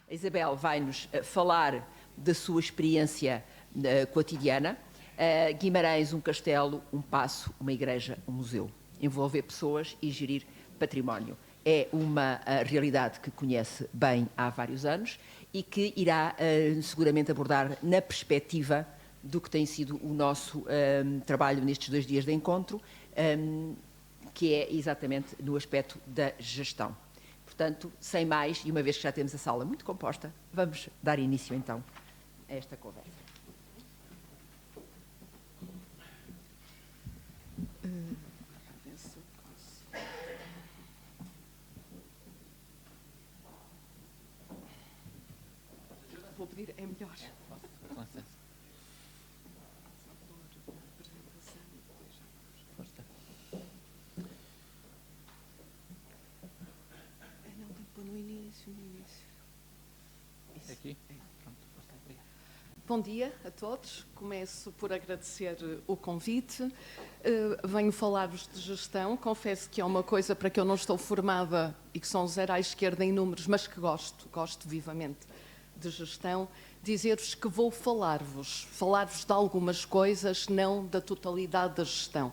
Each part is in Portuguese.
A Isabel vai-nos falar da sua experiência cotidiana. Guimarães, um castelo, um paço, uma igreja, um museu. Envolver pessoas e gerir património. É uma realidade que conhece bem há vários anos e que irá seguramente abordar na perspectiva do que tem sido o nosso trabalho nestes 2 dias de encontro, que é exatamente no aspecto da gestão. Portanto, sem mais, e uma vez que já temos a sala muito composta, vamos dar início então a esta conversa. Vou pedir, é melhor. No início. Aqui? Bom dia a todos. Começo por agradecer o convite. Venho falar-vos de gestão. Confesso que é uma coisa para que eu não estou formada e que são zero à esquerda em números, mas que gosto vivamente de gestão. Dizer-vos que vou falar-vos de algumas coisas, não da totalidade da gestão.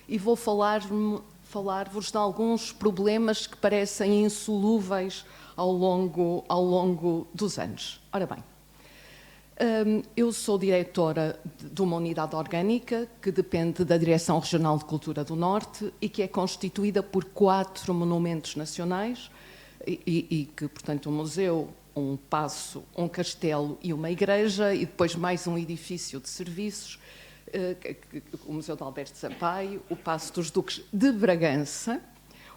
E vou falar-vos de alguns problemas que parecem insolúveis ao longo dos anos. Ora bem, eu sou diretora de uma unidade orgânica que depende da Direção Regional de Cultura do Norte e que é constituída por 4 monumentos nacionais e que, portanto, um museu, um paço, um castelo e uma igreja e depois mais um edifício de serviços, o Museu de Alberto Sampaio, o Paço dos Duques de Bragança,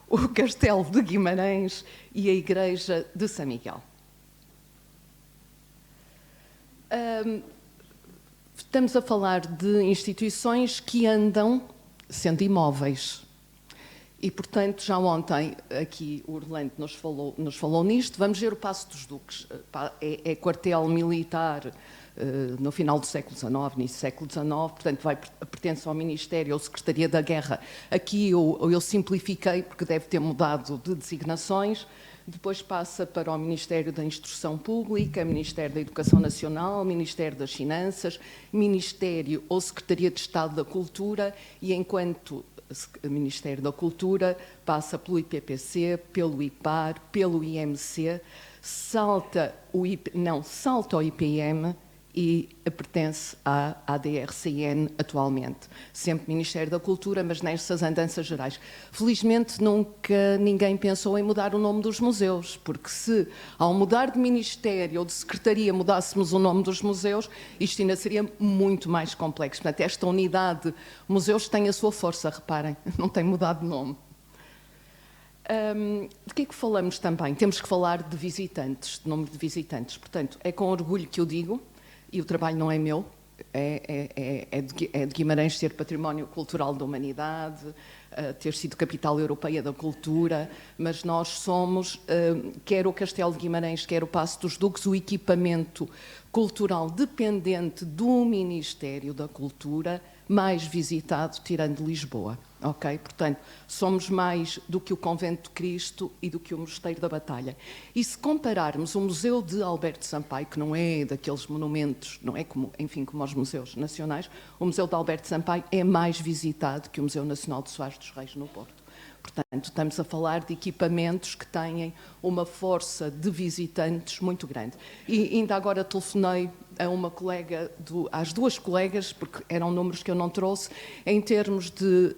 o Castelo de Guimarães e a Igreja de São Miguel. Estamos a falar de instituições que andam sendo imóveis. E, portanto, já ontem aqui o Orlando nos falou nisto. Vamos ver o Paço dos Duques. É quartel militar no final do século XIX, início do século XIX, portanto pertence ao Ministério ou Secretaria da Guerra. Aqui eu simplifiquei porque deve ter mudado de designações. Depois passa para o Ministério da Instrução Pública, Ministério da Educação Nacional, Ministério das Finanças, Ministério ou Secretaria de Estado da Cultura e enquanto Ministério da Cultura passa pelo IPPC, pelo IPAR, pelo IMC, salta ao IPM e pertence à ADRCN atualmente. Sempre Ministério da Cultura, mas nestas andanças gerais. Felizmente nunca ninguém pensou em mudar o nome dos museus, porque se ao mudar de Ministério ou de Secretaria mudássemos o nome dos museus, isto ainda seria muito mais complexo. Portanto, esta unidade museus tem a sua força, reparem, não tem mudado de nome. De que é que falamos também? Temos que falar de visitantes, de número de visitantes. Portanto, é com orgulho que eu digo, e o trabalho não é meu, é de Guimarães ser património cultural da humanidade, ter sido capital europeia da cultura, mas nós somos, quer o Castelo de Guimarães, quer o Paço dos Duques, o equipamento cultural dependente do Ministério da Cultura mais visitado, tirando Lisboa. Ok? Portanto, somos mais do que o Convento de Cristo e do que o Mosteiro da Batalha. E se compararmos o Museu de Alberto Sampaio, que não é daqueles monumentos, não é como os museus nacionais, o Museu de Alberto Sampaio é mais visitado que o Museu Nacional de Soares dos Reis no Porto. Portanto, estamos a falar de equipamentos que têm uma força de visitantes muito grande. E ainda agora telefonei a uma colega, às 2 colegas, porque eram números que eu não trouxe, em termos de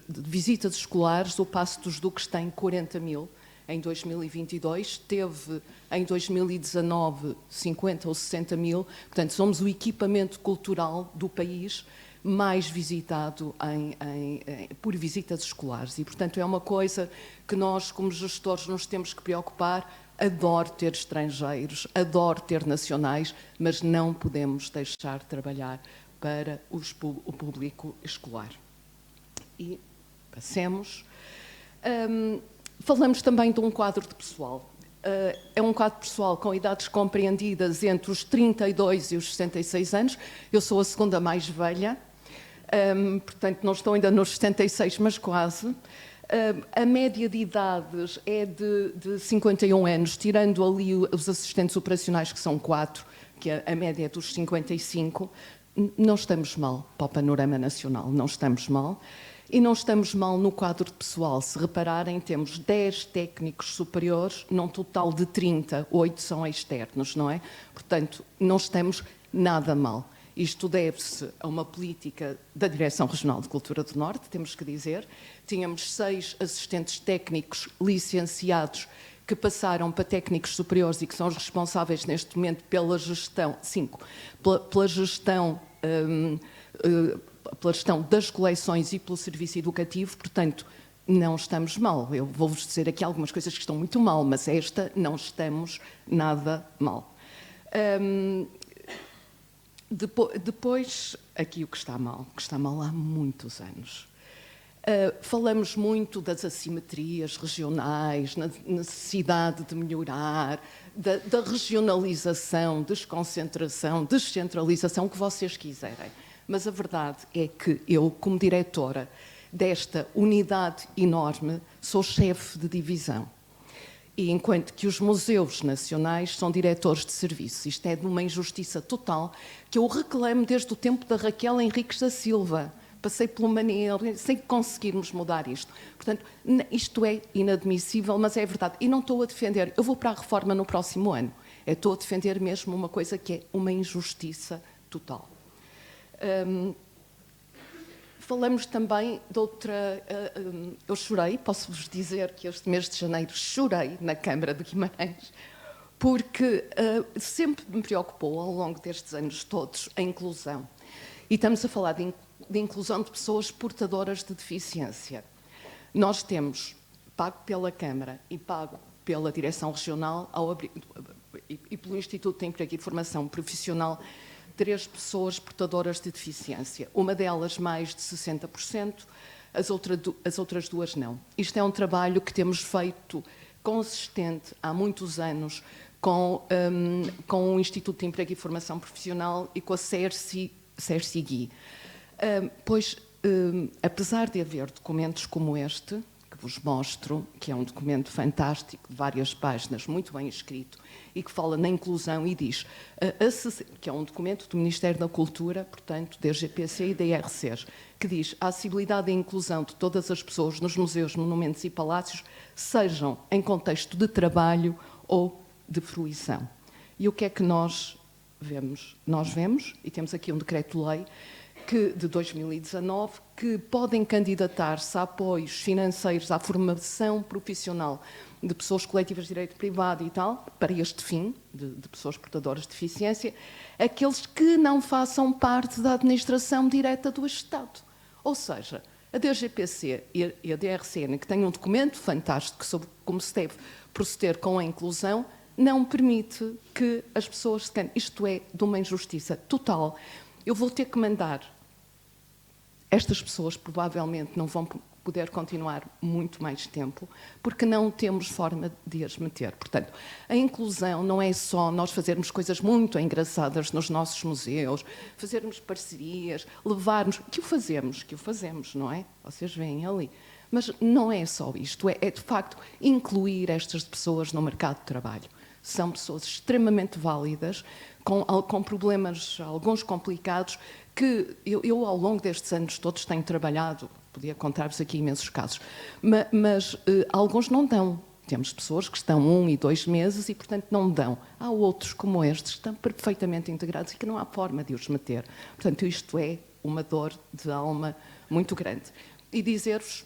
visitas escolares, o Paço dos Duques tem 40 mil em 2022, teve em 2019 50 ou 60 mil, portanto somos o equipamento cultural do país mais visitado por visitas escolares e, portanto, é uma coisa que nós, como gestores, nos temos que preocupar. Adoro ter estrangeiros, adoro ter nacionais, mas não podemos deixar de trabalhar para o público escolar. E passemos. Falamos também de um quadro de pessoal. É um quadro pessoal com idades compreendidas entre os 32 e os 66 anos. Eu sou a segunda mais velha. Portanto, não estou ainda nos 76, mas quase. A média de idades é de 51 anos, tirando ali os assistentes operacionais, que são 4, que a média é dos 55. Não estamos mal para o panorama nacional, não estamos mal. E não estamos mal no quadro de pessoal. Se repararem, temos 10 técnicos superiores, num total de 30, 8 são externos, não é? Portanto, não estamos nada mal. Isto deve-se a uma política da Direção Regional de Cultura do Norte, temos que dizer. Tínhamos 6 assistentes técnicos licenciados que passaram para técnicos superiores e que são os responsáveis neste momento pela gestão, 5, pela gestão das coleções e pelo serviço educativo, portanto, não estamos mal. Eu vou-vos dizer aqui algumas coisas que estão muito mal, mas esta não estamos nada mal. Depois, aqui o que está mal há muitos anos. Falamos muito das assimetrias regionais, na necessidade de melhorar, da regionalização, desconcentração, descentralização, o que vocês quiserem. Mas a verdade é que eu, como diretora desta unidade enorme, sou chefe de divisão. E enquanto que os museus nacionais são diretores de serviço. Isto é de uma injustiça total que eu reclamo desde o tempo da Raquel Henriques da Silva. Passei pelo Manel, sem conseguirmos mudar isto. Portanto, isto é inadmissível, mas é verdade. E não estou a defender, eu vou para a reforma no próximo ano. Estou a defender mesmo uma coisa que é uma injustiça total. Falamos também de outra... eu chorei, posso-vos dizer que este mês de janeiro chorei na Câmara de Guimarães, porque sempre me preocupou, ao longo destes anos todos, a inclusão. E estamos a falar de inclusão de pessoas portadoras de deficiência. Nós temos, pago pela Câmara e pago pela Direção Regional e pelo Instituto de Emprego e Formação Profissional, 3 pessoas portadoras de deficiência. Uma delas mais de 60%, as outras 2 não. Isto é um trabalho que temos feito consistente há muitos anos com o Instituto de Emprego e Formação Profissional e com a CERCIGI. Pois, apesar de haver documentos como este, que vos mostro, que é um documento fantástico, de várias páginas, muito bem escrito, e que fala na inclusão e diz, que é um documento do Ministério da Cultura, portanto, da GPC e da IRCs, que diz a acessibilidade e a inclusão de todas as pessoas nos museus, monumentos e palácios, sejam em contexto de trabalho ou de fruição. E o que é que nós vemos? Nós vemos, e temos aqui um decreto-lei, de 2019, que podem candidatar-se a apoios financeiros à formação profissional de pessoas coletivas de direito privado e tal, para este fim, de pessoas portadoras de deficiência, aqueles que não façam parte da administração direta do Estado. Ou seja, a DGPC e a DRCN, que têm um documento fantástico sobre como se deve proceder com a inclusão, não permite que as pessoas se candidatem. Isto é de uma injustiça total. Eu vou ter que mandar. Estas pessoas provavelmente não vão poder continuar muito mais tempo, porque não temos forma de as meter. Portanto, a inclusão não é só nós fazermos coisas muito engraçadas nos nossos museus, fazermos parcerias, levarmos... Que o fazemos, não é? Vocês veem ali. Mas não é só isto, é de facto incluir estas pessoas no mercado de trabalho. São pessoas extremamente válidas, com problemas, alguns complicados, que eu ao longo destes anos todos tenho trabalhado, podia contar-vos aqui imensos casos, mas alguns não dão. Temos pessoas que estão 1 e 2 meses e, portanto, não dão. Há outros como estes que estão perfeitamente integrados e que não há forma de os meter. Portanto, isto é uma dor de alma muito grande. E dizer-vos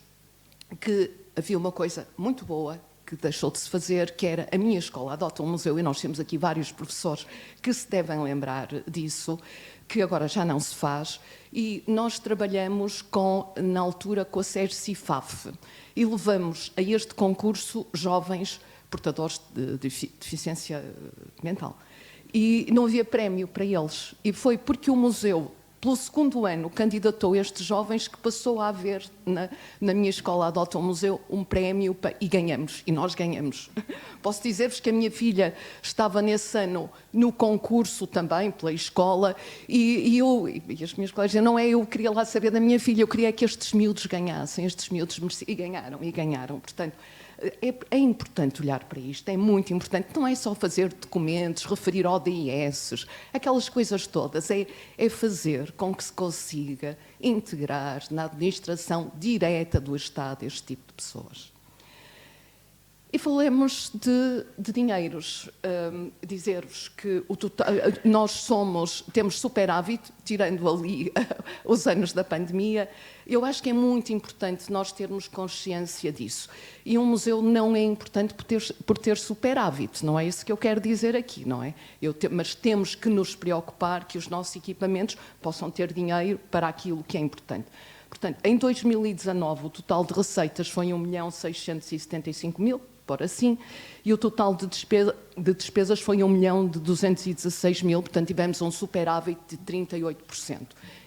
que havia uma coisa muito boa que deixou de se fazer, que era a minha escola adota um museu, e nós temos aqui vários professores que se devem lembrar disso, que agora já não se faz, e nós trabalhamos na altura com a CERCIFAF e levamos a este concurso jovens portadores de deficiência mental. E não havia prémio para eles. E foi porque o museu Pelo segundo ano, candidatou estes jovens que passou a haver na minha escola Adota um Museu um prémio e ganhamos, e nós ganhamos. Posso dizer-vos que a minha filha estava nesse ano no concurso também pela escola e as minhas colegas diziam, não é eu queria lá saber da minha filha, eu queria que estes miúdos ganhassem, estes miúdos mereciam, e ganharam. Portanto, é importante olhar para isto, é muito importante. Não é só fazer documentos, referir ODS, aquelas coisas todas. É fazer com que se consiga integrar na administração direta do Estado este tipo de pessoas. E falemos de dinheiros. Dizer-vos que nós temos superávit, tirando ali os anos da pandemia. Eu acho que é muito importante nós termos consciência disso. E um museu não é importante por ter superávit, não é isso que eu quero dizer aqui, não é? Mas temos que nos preocupar que os nossos equipamentos possam ter dinheiro para aquilo que é importante. Portanto, em 2019, o total de receitas foi 1.675.000, por assim, e o total de despesas foi 1.216.000, portanto tivemos um superávit de 38%.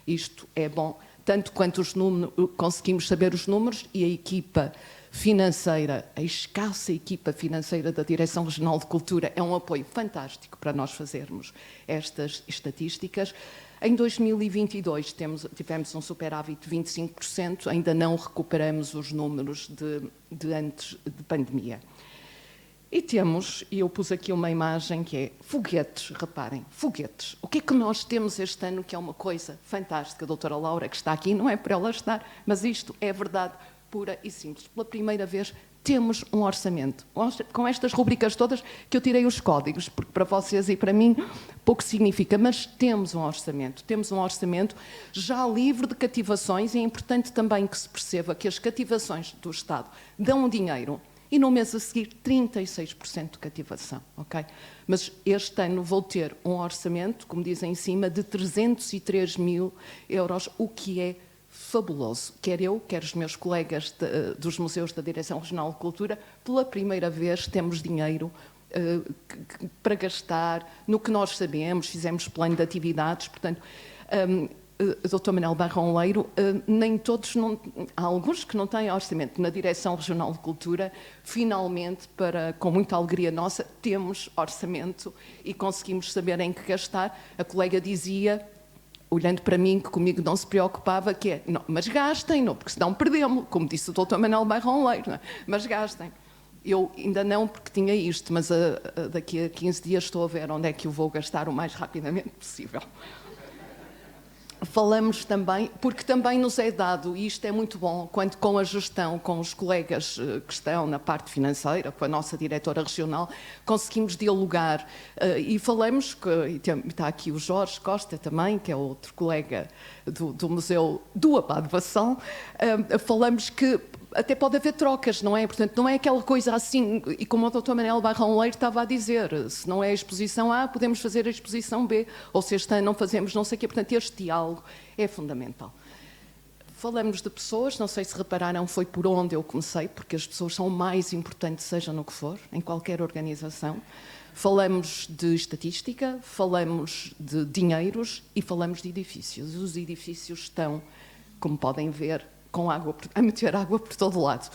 Isto é bom, tanto quanto conseguimos saber os números e a equipa financeira, a escassa equipa financeira da Direção Regional de Cultura é um apoio fantástico para nós fazermos estas estatísticas. Em 2022 tivemos um superávit de 25%, ainda não recuperamos os números de antes de pandemia. E eu pus aqui uma imagem que é foguetes, reparem, foguetes. O que é que nós temos este ano que é uma coisa fantástica? A doutora Laura, que está aqui, não é para ela estar, mas isto é verdade pura e simples. Pela primeira vez temos um orçamento, com estas rubricas todas que eu tirei os códigos, porque para vocês e para mim pouco significa, mas temos um orçamento já livre de cativações, e é importante também que se perceba que as cativações do Estado dão dinheiro, e no mês a seguir 36% de cativação, ok? Mas este ano vou ter um orçamento, como dizem em cima, de 303.000 euros, o que é fabuloso. Quer eu, quer os meus colegas dos museus da Direção Regional de Cultura, pela primeira vez temos dinheiro para gastar no que nós sabemos, fizemos plano de atividades, portanto, Dr. Manuel Barrão Leiro, nem todos, há alguns que não têm orçamento. Na Direção Regional de Cultura, finalmente, com muita alegria nossa, temos orçamento e conseguimos saber em que gastar. A colega dizia, olhando para mim, que comigo não se preocupava, que é, não, mas gastem, não, porque senão perdemos, como disse o Dr. Manuel Barrão Leiro, não é? Mas gastem. Eu ainda não, porque tinha isto, mas daqui a 15 dias estou a ver onde é que eu vou gastar o mais rapidamente possível. Falamos também, porque também nos é dado, e isto é muito bom, quando com a gestão, com os colegas que estão na parte financeira, com a nossa diretora regional, conseguimos dialogar e falamos, e está aqui o Jorge Costa também, que é outro colega do Museu do Abade Vassão, falamos que até pode haver trocas, não é? Portanto, não é aquela coisa assim, e como o Dr. Manuel Barrão Leiro estava a dizer, se não é a exposição A, podemos fazer a exposição B, ou se este ano não fazemos não sei o quê. Portanto, este diálogo é fundamental. Falamos de pessoas, não sei se repararam, foi por onde eu comecei, porque as pessoas são o mais importante, seja no que for, em qualquer organização. Falamos de estatística, falamos de dinheiros e falamos de edifícios. Os edifícios estão, como podem ver, com água, a meter água por todo o lado.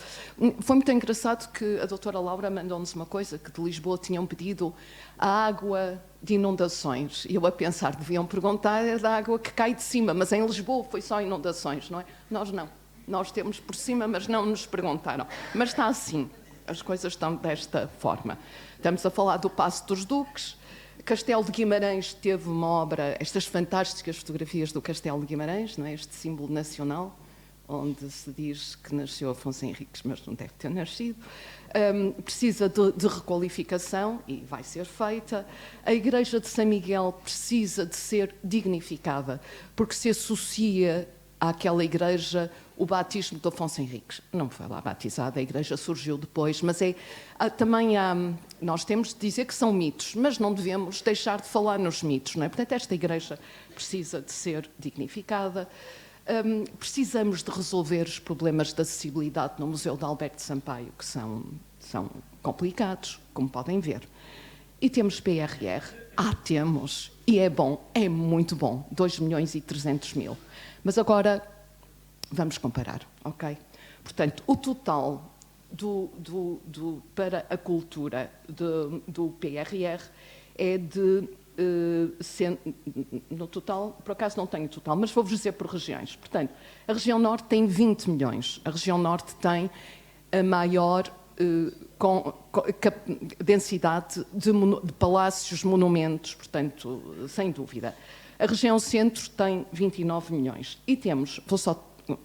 Foi muito engraçado que a doutora Laura mandou-nos uma coisa, que de Lisboa tinham pedido a água de inundações. E eu a pensar, deviam perguntar da água que cai de cima, mas em Lisboa foi só inundações, não é? Nós não. Nós temos por cima, mas não nos perguntaram. Mas está assim, as coisas estão desta forma. Estamos a falar do Paço dos Duques. Castelo de Guimarães teve uma obra, estas fantásticas fotografias do Castelo de Guimarães, não é? Este símbolo nacional, onde se diz que nasceu Afonso Henriques, mas não deve ter nascido. Precisa de requalificação e vai ser feita. A Igreja de São Miguel precisa de ser dignificada, porque se associa àquela igreja o batismo de Afonso Henriques. Não foi lá batizada, a igreja surgiu depois, mas nós temos de dizer que são mitos, mas não devemos deixar de falar nos mitos, não é? Portanto, esta igreja precisa de ser dignificada. Precisamos de resolver os problemas de acessibilidade no Museu de Alberto Sampaio, que são complicados, como podem ver. E temos PRR? Temos. E é bom, é muito bom. 2.300.000. Mas agora, vamos comparar, ok? Portanto, o total para a cultura do PRR é de... no total, por acaso não tenho o total, mas vou-vos dizer por regiões. Portanto, a região norte tem 20 milhões. A região norte tem a maior densidade de palácios, monumentos, portanto, sem dúvida. A região centro tem 29 milhões. E temos, vou só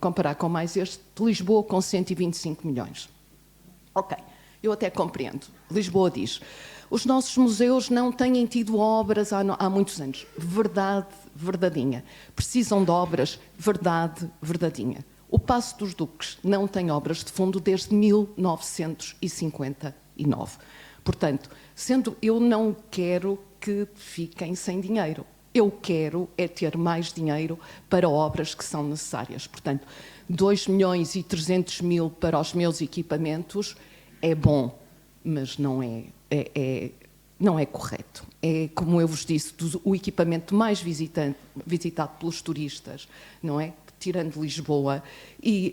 comparar com mais este, de Lisboa com 125 milhões. Ok, eu até compreendo. Lisboa diz, os nossos museus não têm tido obras há muitos anos. Verdade, verdadinha. Precisam de obras, verdade, verdadinha. O Paço dos Duques não tem obras de fundo desde 1959. Portanto, eu não quero que fiquem sem dinheiro. Eu quero é ter mais dinheiro para obras que são necessárias. Portanto, 2.300.000 para os meus equipamentos é bom, mas não é correto. É, como eu vos disse, o equipamento mais visitado pelos turistas, não é? Tirando Lisboa, e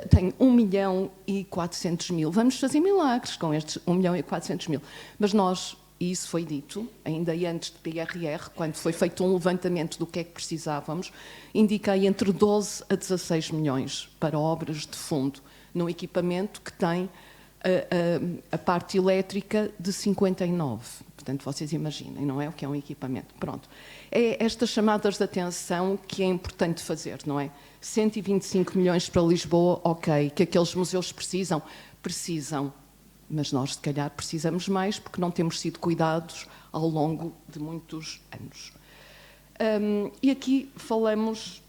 tem 1.400.000. Vamos fazer milagres com estes 1.400.000. Mas nós, e isso foi dito, ainda antes de PRR, quando foi feito um levantamento do que é que precisávamos, indiquei entre 12 a 16 milhões para obras de fundo, num equipamento que tem a parte elétrica de 59. Portanto, vocês imaginem, não é o que é um equipamento. Pronto. É estas chamadas de atenção que é importante fazer, não é? 125 milhões para Lisboa, ok. Que aqueles museus precisam? Precisam. Mas nós, se calhar, precisamos mais porque não temos sido cuidados ao longo de muitos anos. E aqui falamos...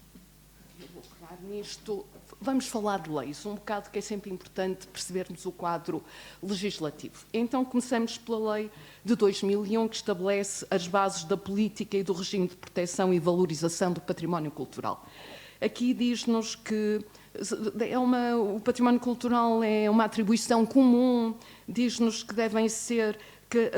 Eu vou pegar nisto... Vamos falar de leis, um bocado que é sempre importante percebermos o quadro legislativo. Então, começamos pela lei de 2001, que estabelece as bases da política e do regime de proteção e valorização do património cultural. Aqui diz-nos que o património cultural é uma atribuição comum, diz-nos que devem ser... que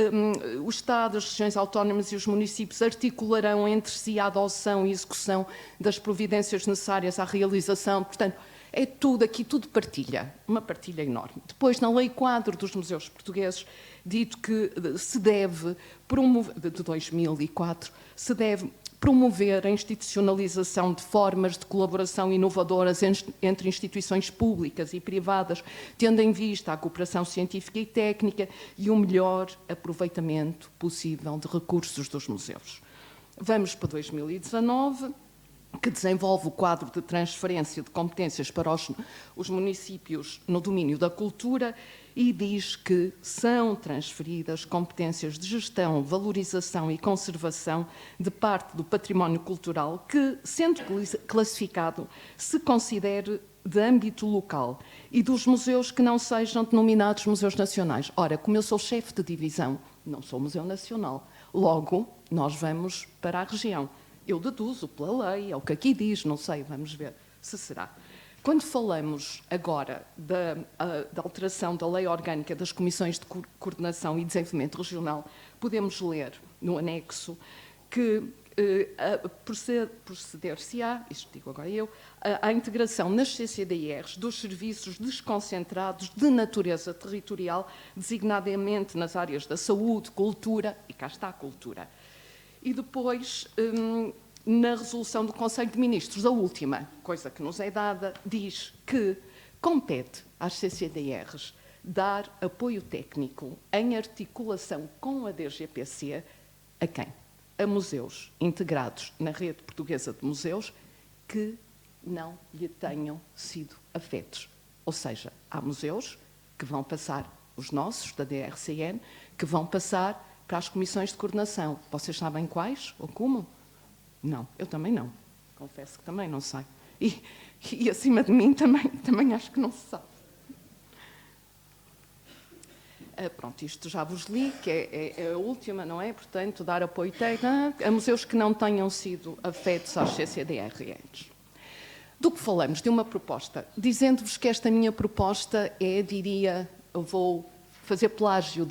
o Estado, as regiões autónomas e os municípios articularão entre si a adoção e execução das providências necessárias à realização. Portanto, é tudo aqui, tudo partilha, uma partilha enorme. Depois, na Lei Quadro dos Museus Portugueses, dito que se deve promover, de 2004, se deve promover a institucionalização de formas de colaboração inovadoras entre instituições públicas e privadas, tendo em vista a cooperação científica e técnica e o melhor aproveitamento possível de recursos dos museus. Vamos para 2019, que desenvolve o quadro de transferência de competências para os municípios no domínio da cultura e diz que são transferidas competências de gestão, valorização e conservação de parte do património cultural que, sendo classificado, se considere de âmbito local e dos museus que não sejam denominados museus nacionais. Ora, como eu sou chefe de divisão, não sou museu nacional, logo nós vamos para a região. Eu deduzo pela lei, é o que aqui diz, não sei, vamos ver se será. Quando falamos agora da alteração da Lei Orgânica das Comissões de Coordenação e Desenvolvimento Regional, podemos ler no anexo que proceder-se-á, isto digo agora eu, à integração nas CCDRs dos serviços desconcentrados de natureza territorial, designadamente nas áreas da saúde, cultura, e cá está a cultura. E depois, na resolução do Conselho de Ministros, a última coisa que nos é dada, diz que compete às CCDRs dar apoio técnico em articulação com a DGPC a quem? A museus integrados na rede portuguesa de museus que não lhe tenham sido afetos. Ou seja, há museus que vão passar, os nossos, da DRCN, que vão passar para as comissões de coordenação. Vocês sabem quais ou como? Não, eu também não. Confesso que também não sei. E acima de mim também acho que não se sabe. Pronto, isto já vos li, que é a última, não é? Portanto, dar apoio técnico a museus que não tenham sido afetos às CCDRs. Do que falamos? De uma proposta. Dizendo-vos que esta minha proposta é, diria, eu vou fazer plágio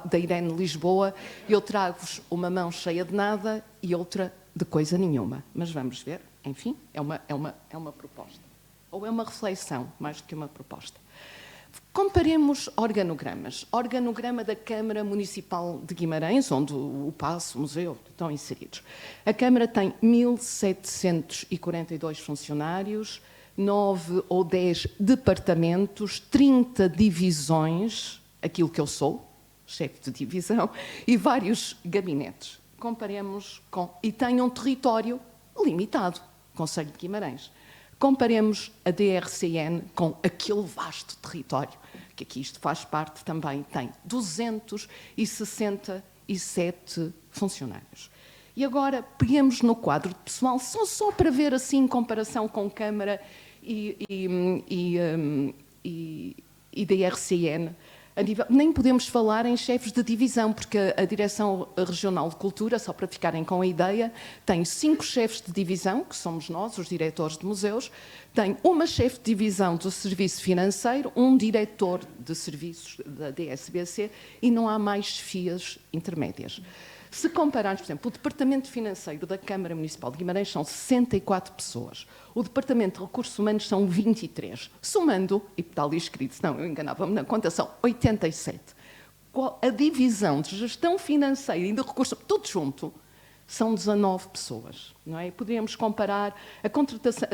da Irene Lisboa, eu trago-vos uma mão cheia de nada e outra de coisa nenhuma. Mas vamos ver, enfim, é uma proposta. Ou é uma reflexão, mais do que uma proposta. Comparemos organogramas. Organograma da Câmara Municipal de Guimarães, onde o Paço, o Museu estão inseridos. A Câmara tem 1.742 funcionários, 9 ou 10 departamentos, 30 divisões, aquilo que eu sou, chefe de divisão, e vários gabinetes. Comparemos com... E tem um território limitado, Concelho de Guimarães. Comparemos a DRCN com aquele vasto território, que aqui isto faz parte também, tem 267 funcionários. E agora, peguemos no quadro de pessoal, só para ver assim, em comparação com Câmara e DRCN, nem podemos falar em chefes de divisão, porque a Direção Regional de Cultura, só para ficarem com a ideia, tem 5 chefes de divisão, que somos nós, os diretores de museus, tem uma chefe de divisão do Serviço Financeiro, um diretor de serviços da DSBC e não há mais chefias intermédias. Se compararmos, por exemplo, o Departamento Financeiro da Câmara Municipal de Guimarães são 64 pessoas. O Departamento de Recursos Humanos são 23. Somando, e está ali escrito, senão eu enganava-me na conta, são 87. A divisão de gestão financeira e de recursos, tudo junto, são 19 pessoas. Não é? Poderíamos comparar a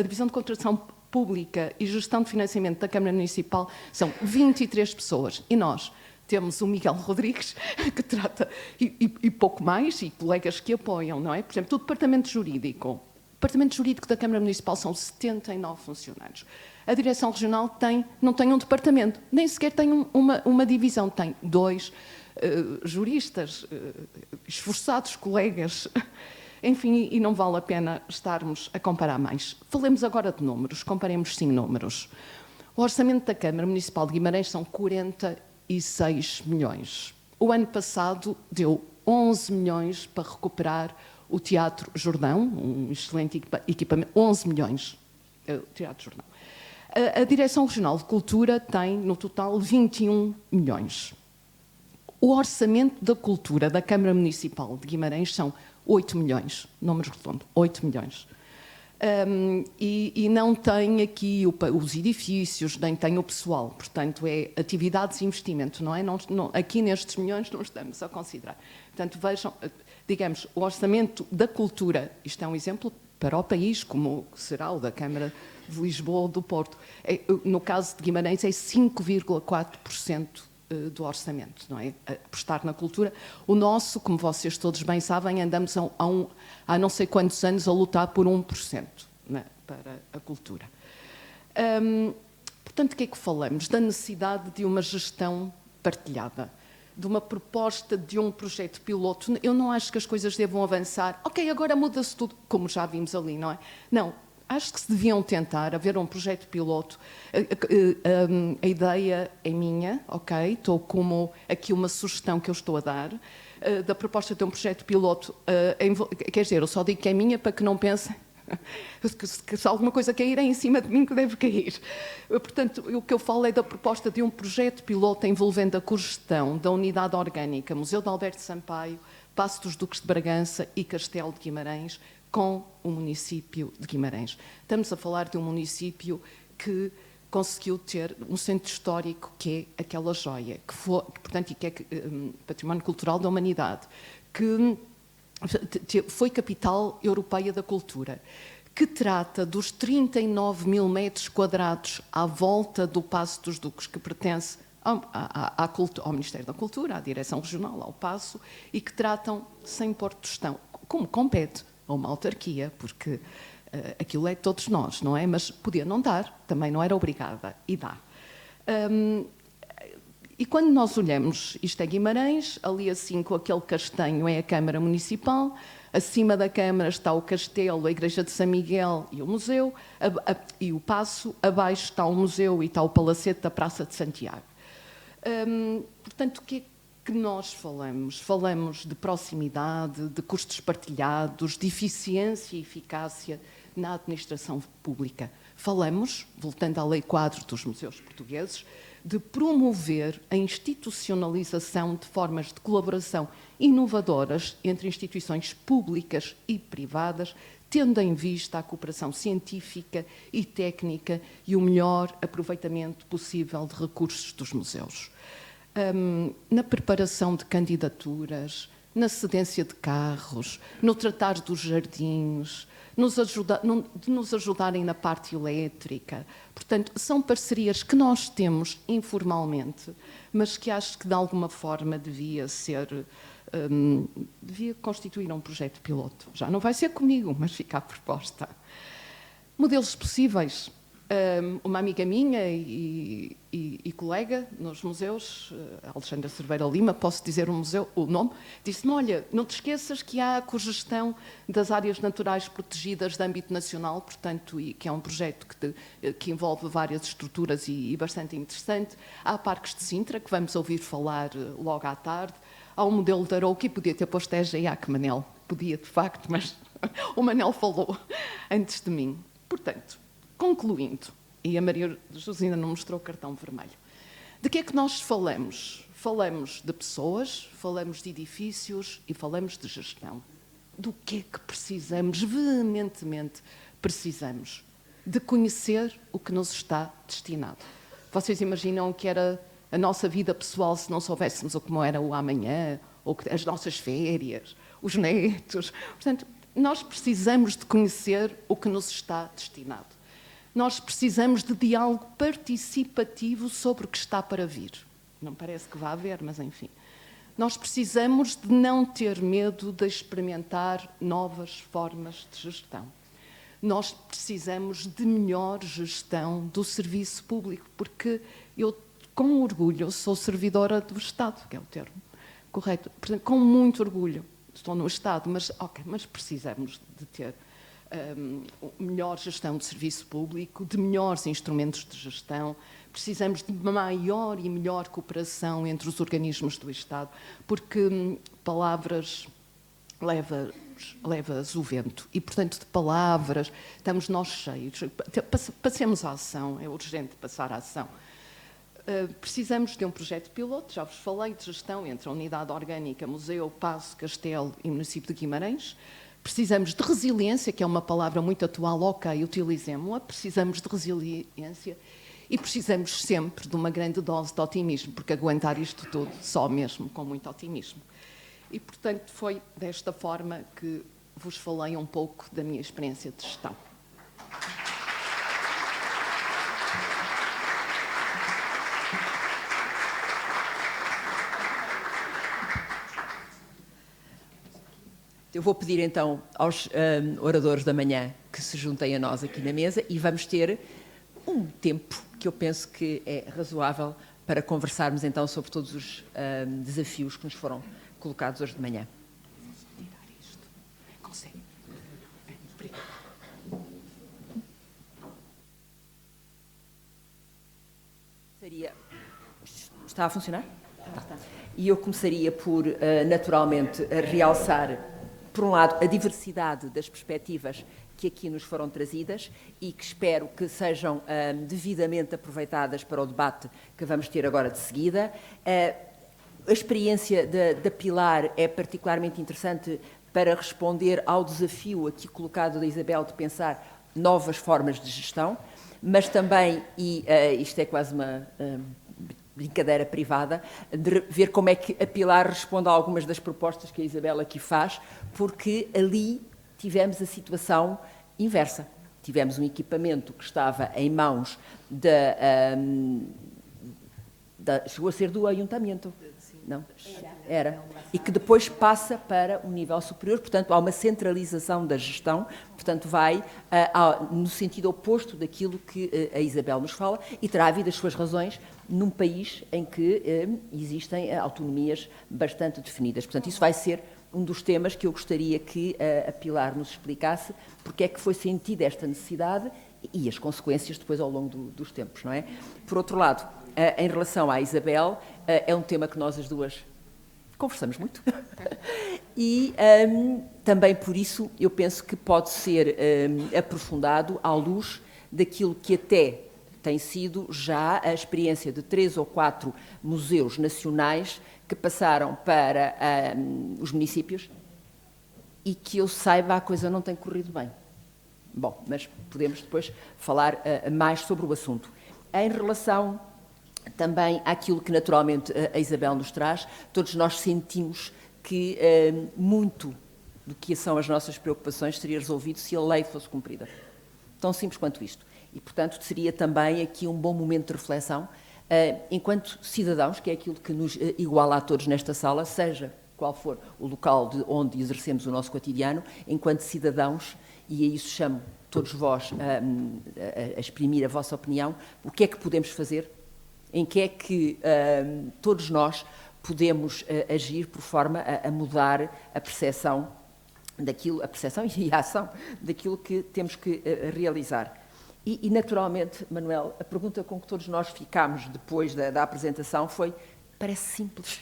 divisão de contratação pública e gestão de financiamento da Câmara Municipal, são 23 pessoas. E nós temos o Miguel Rodrigues, que trata, e pouco mais, e colegas que apoiam, não é? Por exemplo, o Departamento Jurídico. O Departamento Jurídico da Câmara Municipal são 79 funcionários. A Direção Regional não tem um departamento, nem sequer tem uma divisão, tem 2 juristas, esforçados colegas. Enfim, e não vale a pena estarmos a comparar mais. Falemos agora de números, comparemos 5 números. O orçamento da Câmara Municipal de Guimarães são 46 milhões. O ano passado deu 11 milhões para recuperar o Teatro Jordão, um excelente equipamento, 11 milhões, o Teatro Jordão. A Direção Regional de Cultura tem, no total, 21 milhões. O orçamento da cultura da Câmara Municipal de Guimarães são 8 milhões, números redondos, 8 milhões. E não tem aqui os edifícios, nem tem o pessoal, portanto é atividades e investimento, não é? Aqui nestes milhões não estamos a considerar. Portanto, vejam, digamos, o orçamento da cultura, isto é um exemplo para o país, como será o da Câmara de Lisboa ou do Porto. No caso de Guimarães é 5,4% do orçamento, não é? Apostar na cultura. O nosso, como vocês todos bem sabem, andamos há não sei quantos anos a lutar por 1%, né, para a cultura. Portanto, o que é que falamos? Da necessidade de uma gestão partilhada, de uma proposta de um projeto piloto. Eu não acho que as coisas devam avançar. Ok, agora muda-se tudo, como já vimos ali, não é? Não. Acho que se deviam tentar haver um projeto piloto. A ideia é minha, ok? Estou como aqui uma sugestão que eu estou a dar, da proposta de um projeto piloto. Quer dizer, eu só digo que é minha para que não pensem que se alguma coisa cair é em cima de mim que deve cair. Portanto, o que eu falo é da proposta de um projeto piloto envolvendo a cogestão da unidade orgânica Museu de Alberto Sampaio, Paço dos Duques de Bragança e Castelo de Guimarães, com o município de Guimarães. Estamos a falar de um município que conseguiu ter um centro histórico que é aquela joia, portanto, que é património cultural da humanidade, que foi capital europeia da cultura, que trata dos 39 mil metros quadrados à volta do Paço dos Duques, que pertence ao Ministério da Cultura, à Direção Regional, ao Paço, e que tratam sem pôr tostão, como compete a uma autarquia, porque aquilo é de todos nós, não é? Mas podia não dar, também não era obrigada, e dá. E quando nós olhamos, isto é Guimarães, ali assim com aquele castanho é a Câmara Municipal, acima da Câmara está o Castelo, a Igreja de São Miguel e o Museu, e o Paço, abaixo está o Museu e está o Palacete da Praça de Santiago. Portanto, o que é que nós falamos? Falamos de proximidade, de custos partilhados, de eficiência e eficácia na administração pública. Falamos, voltando à Lei Quadro dos Museus Portugueses, de promover a institucionalização de formas de colaboração inovadoras entre instituições públicas e privadas, tendo em vista a cooperação científica e técnica e o melhor aproveitamento possível de recursos dos museus. Na preparação de candidaturas, na cedência de carros, no tratar dos jardins, de nos ajudarem na parte elétrica. Portanto, são parcerias que nós temos informalmente, mas que acho que de alguma forma devia constituir um projeto piloto. Já não vai ser comigo, mas fica a proposta. Modelos possíveis. Uma amiga minha e colega nos museus, Alexandra Cerveira Lima, posso dizer o nome, disse-me, olha, não te esqueças que há a cogestão das áreas naturais protegidas de âmbito nacional, portanto, que é um projeto que envolve várias estruturas e bastante interessante. Há parques de Sintra, que vamos ouvir falar logo à tarde. Há um modelo de Arouca, e podia ter posto EGEAC, Manel. Podia, de facto, mas o Manel falou antes de mim. Portanto, concluindo, e a Maria Josina não mostrou o cartão vermelho, de que é que nós falamos? Falamos de pessoas, falamos de edifícios e falamos de gestão. Do que é que precisamos, veementemente precisamos? De conhecer o que nos está destinado. Vocês imaginam que era a nossa vida pessoal se não soubéssemos como era o amanhã, ou as nossas férias, os netos? Portanto, nós precisamos de conhecer o que nos está destinado. Nós precisamos de diálogo participativo sobre o que está para vir. Não parece que vá haver, mas enfim. Nós precisamos de não ter medo de experimentar novas formas de gestão. Nós precisamos de melhor gestão do serviço público, porque eu, com orgulho, sou servidora do Estado, que é o termo correto. Portanto, com muito orgulho, estou no Estado, mas precisamos de ter melhor gestão de serviço público, de melhores instrumentos de gestão, precisamos de maior e melhor cooperação entre os organismos do Estado, porque palavras leva-as o vento e, portanto, de palavras estamos nós cheios. Passemos à ação, é urgente passar à ação. Precisamos de um projeto piloto, já vos falei, de gestão entre a Unidade Orgânica, Museu, Paço, Castelo e Município de Guimarães. Precisamos de resiliência, que é uma palavra muito atual, ok, utilizemos-la. Precisamos de resiliência e precisamos sempre de uma grande dose de otimismo, porque aguentar isto tudo só mesmo com muito otimismo. E, portanto, foi desta forma que vos falei um pouco da minha experiência de gestão. Eu vou pedir então aos oradores da manhã que se juntem a nós aqui na mesa e vamos ter um tempo que eu penso que é razoável para conversarmos então sobre todos os desafios que nos foram colocados hoje de manhã. Está a funcionar? Está. E eu começaria por, naturalmente, realçar, por um lado, a diversidade das perspectivas que aqui nos foram trazidas e que espero que sejam devidamente aproveitadas para o debate que vamos ter agora de seguida. A experiência da Pilar é particularmente interessante para responder ao desafio aqui colocado da Isabel de pensar novas formas de gestão, mas também, e isto é quase uma brincadeira privada, de ver como é que a Pilar responde a algumas das propostas que a Isabel aqui faz, porque ali tivemos a situação inversa. Tivemos um equipamento que estava em mãos chegou a ser do Ayuntamento. Não? Era. E que depois passa para um nível superior, portanto, há uma centralização da gestão, portanto, vai no sentido oposto daquilo que a Isabel nos fala e terá havido as suas razões num país em que existem autonomias bastante definidas. Portanto, isso vai ser um dos temas que eu gostaria que a Pilar nos explicasse, porque é que foi sentida esta necessidade e as consequências depois ao longo dos tempos, não é? Por outro lado, em relação à Isabel, é um tema que nós as duas conversamos muito e também por isso eu penso que pode ser aprofundado à luz daquilo que até tem sido já a experiência de 3 ou 4 museus nacionais que passaram para os municípios e que eu saiba a coisa não tem corrido bem. Bom, mas podemos depois falar mais sobre o assunto. Em relação também àquilo que naturalmente a Isabel nos traz, todos nós sentimos que muito do que são as nossas preocupações seria resolvido se a lei fosse cumprida. Tão simples quanto isto. E, portanto, seria também aqui um bom momento de reflexão, enquanto cidadãos, que é aquilo que nos iguala a todos nesta sala, seja qual for o local de onde exercemos o nosso cotidiano, enquanto cidadãos, e a isso chamo todos vós a exprimir a vossa opinião, o que é que podemos fazer, em que é que todos nós podemos agir por forma a mudar a percepção daquilo, a percepção e a ação daquilo que temos que realizar. E, naturalmente, Manuel, a pergunta com que todos nós ficámos depois da apresentação foi, parece simples.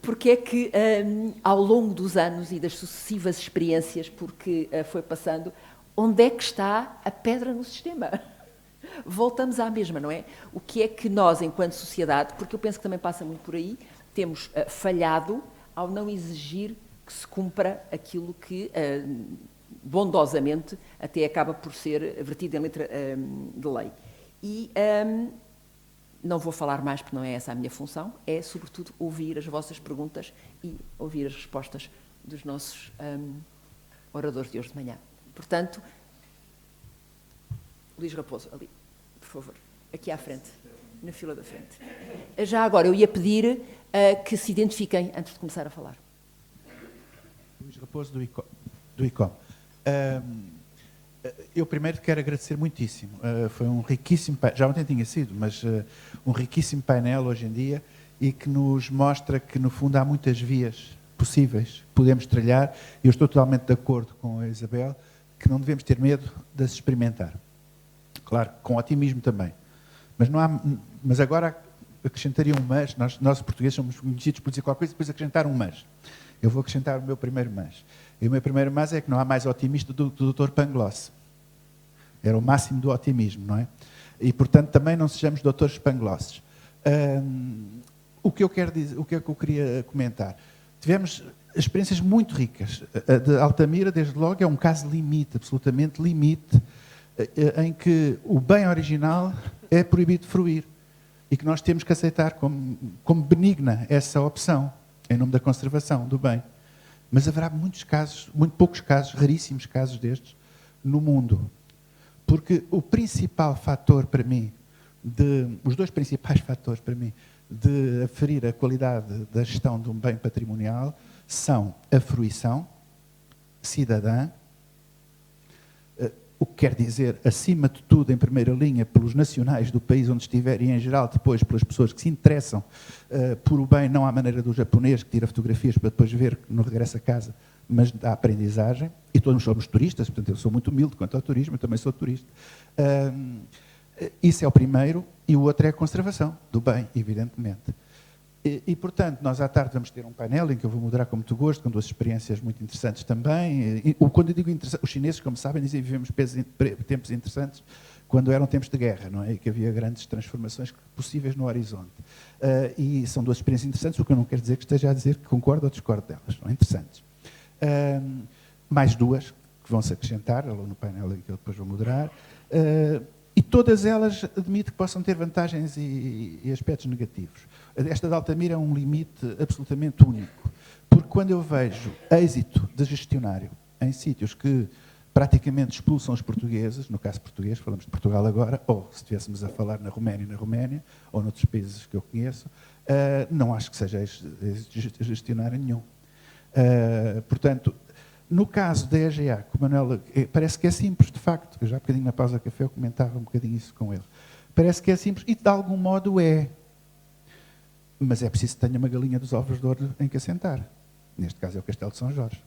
Porque é que, ao longo dos anos e das sucessivas experiências por que foi passando, onde é que está a pedra no sistema? Voltamos à mesma, não é? O que é que nós, enquanto sociedade, porque eu penso que também passa muito por aí, temos falhado ao não exigir que se cumpra aquilo que, bondosamente, até acaba por ser vertido em letra de lei. E não vou falar mais porque não é essa a minha função, é, sobretudo, ouvir as vossas perguntas e ouvir as respostas dos nossos oradores de hoje de manhã. Portanto, Luís Raposo, ali, por favor, aqui à frente, na fila da frente. Já agora, eu ia pedir que se identifiquem antes de começar a falar. Luís Raposo, do ICOM. Eu primeiro quero agradecer muitíssimo. Foi um riquíssimo, já ontem tinha sido, mas um riquíssimo painel hoje em dia e que nos mostra que, no fundo, há muitas vias possíveis que podemos trilhar. Eu estou totalmente de acordo com a Isabel que não devemos ter medo de as experimentar. Claro, com otimismo também. Mas agora acrescentaria um mas. Nós portugueses somos conhecidos por dizer qualquer coisa e depois acrescentar um mas. Eu vou acrescentar o meu primeiro mas. E o meu primeiro mas é que não há mais otimista do Dr. Pangloss. Era o máximo do otimismo, não é? E, portanto, também não sejamos doutores Panglosses. O que eu quero dizer, o que é que eu queria comentar? Tivemos experiências muito ricas. A de Altamira, desde logo, é um caso limite, absolutamente limite, em que o bem original é proibido de fruir e que nós temos que aceitar como benigna essa opção, em nome da conservação do bem. Mas haverá muitos casos, muito poucos casos, raríssimos casos destes, no mundo. Porque o principal fator para mim, os dois principais fatores para mim, de aferir a qualidade da gestão de um bem patrimonial são a fruição cidadã, o que quer dizer, acima de tudo, em primeira linha, pelos nacionais do país onde estiver e, em geral, depois pelas pessoas que se interessam por o bem, não à maneira do japonês, que tira fotografias para depois ver que não regressa a casa, mas da aprendizagem. E todos somos turistas, portanto, eu sou muito humilde quanto ao turismo, eu também sou turista. Isso é o primeiro, e o outro é a conservação do bem, evidentemente. E, portanto, nós à tarde vamos ter um painel em que eu vou moderar com muito gosto, com duas experiências muito interessantes também. Quando eu digo interessante, os chineses, como sabem, dizem que vivemos tempos interessantes quando eram tempos de guerra, não é? E que havia grandes transformações possíveis no horizonte. E são duas experiências interessantes, o que eu não quero dizer que esteja a dizer que concordo ou discordo delas, são interessantes. Mais duas que vão se acrescentar, no painel que eu depois vou moderar. E todas elas admito que possam ter vantagens e aspectos negativos. Esta de Altamira é um limite absolutamente único, porque quando eu vejo êxito de gestionário em sítios que praticamente expulsam os portugueses, no caso português, falamos de Portugal agora, ou se estivéssemos a falar na Roménia, ou noutros países que eu conheço, não acho que seja êxito gestionário nenhum. Portanto, no caso da EGA, que o Manuel, parece que é simples, de facto. Eu já há bocadinho na pausa do café eu comentava um bocadinho isso com ele. Parece que é simples e de algum modo é. Mas é preciso que tenha uma galinha dos ovos de ouro em que assentar. Neste caso é o Castelo de São Jorge.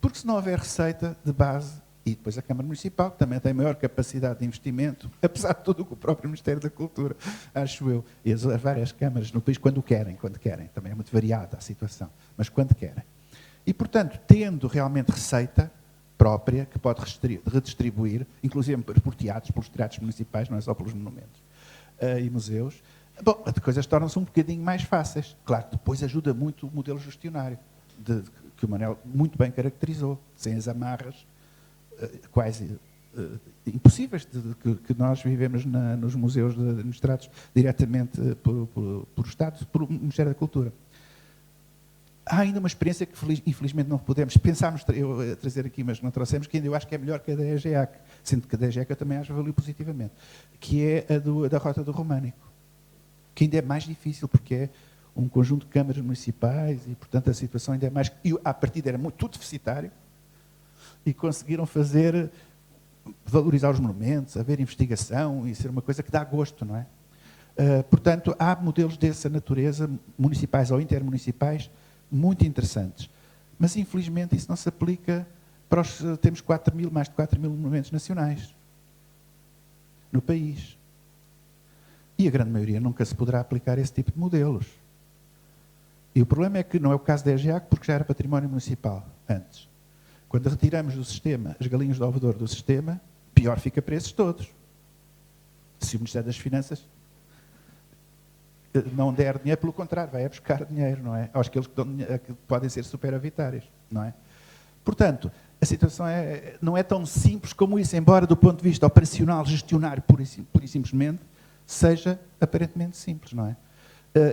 Porque se não houver receita de base, e depois a Câmara Municipal, que também tem maior capacidade de investimento, apesar de tudo o que o próprio Ministério da Cultura, acho eu, e as várias câmaras no país, quando querem, também é muito variada a situação, mas quando querem. E, portanto, tendo realmente receita própria, que pode redistribuir, inclusive por teatros, pelos teatros municipais, não é só pelos monumentos e museus. Bom, as coisas tornam-se um bocadinho mais fáceis. Claro, depois ajuda muito o modelo gestionário, que o Manel muito bem caracterizou, sem as amarras quase impossíveis que nós vivemos nos museus administrados diretamente por Estado, pelo Ministério da Cultura. Há ainda uma experiência que infelizmente não podemos, pensámos eu trazer aqui, mas não trouxemos, que ainda eu acho que é melhor que a da EGEAC, sendo que a da EGEAC eu também acho que avaliou positivamente, que é a da Rota do Românico, que ainda é mais difícil, porque é um conjunto de câmaras municipais e, portanto, a situação ainda é mais... E, à partida era tudo deficitário, e conseguiram valorizar os monumentos, haver investigação e ser uma coisa que dá gosto, não é? Portanto, há modelos dessa natureza, municipais ou intermunicipais, muito interessantes. Mas, infelizmente, isso não se aplica para os... Temos mais de 4 mil monumentos nacionais no país. E a grande maioria nunca se poderá aplicar esse tipo de modelos. E o problema é que não é o caso da EGEAC, porque já era património municipal antes. Quando retiramos do sistema as galinhas do ovo de ouro do sistema, pior fica para esses todos. Se o Ministério das Finanças não der dinheiro, pelo contrário, vai buscar dinheiro, não é? Aos que podem ser superavitários, não é? Portanto, a situação não é tão simples como isso, embora do ponto de vista operacional, gestionário, pura e simplesmente, seja aparentemente simples, não é?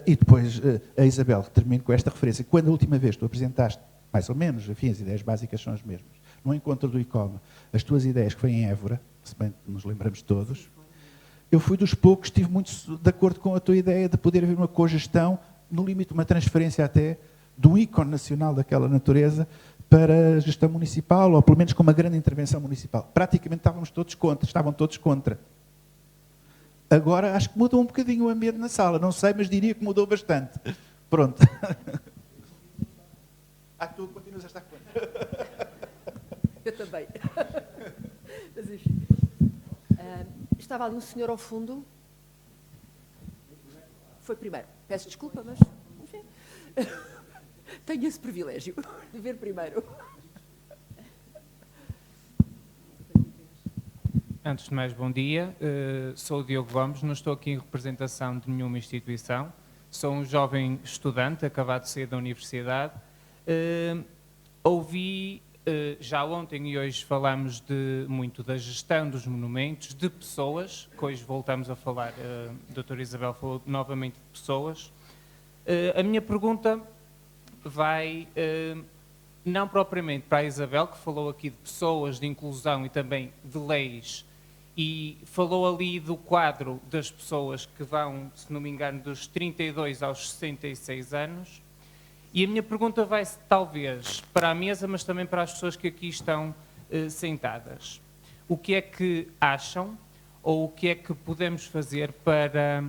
E depois, a Isabel, que termino com esta referência, quando a última vez tu apresentaste, mais ou menos, enfim, as ideias básicas são as mesmas, no encontro do ICOMA, as tuas ideias que foi em Évora, se bem que nos lembramos todos, eu fui dos poucos que estive muito de acordo com a tua ideia de poder haver uma cogestão, no limite uma transferência até, de um ícone nacional daquela natureza para a gestão municipal, ou pelo menos com uma grande intervenção municipal. Praticamente estavam todos contra. Agora acho que mudou um bocadinho o ambiente na sala, não sei, mas diria que mudou bastante. Pronto. Tu continuas a estar contra. Eu também. Estava ali um senhor ao fundo. Foi primeiro. Peço desculpa, mas enfim, tenho esse privilégio de ver primeiro. Antes de mais, bom dia. Sou o Diogo Gomes, não estou aqui em representação de nenhuma instituição. Sou um jovem estudante, acabado de sair da universidade. Ouvi, já ontem e hoje falámos muito da gestão dos monumentos, de pessoas, que hoje voltamos a falar, a doutora Isabel falou novamente de pessoas. A minha pergunta vai, não propriamente para a Isabel, que falou aqui de pessoas, de inclusão e também de leis, e falou ali do quadro das pessoas que vão, se não me engano, dos 32 aos 66 anos. E a minha pergunta vai talvez para a mesa, mas também para as pessoas que aqui estão sentadas. O que é que acham ou o que é que podemos fazer para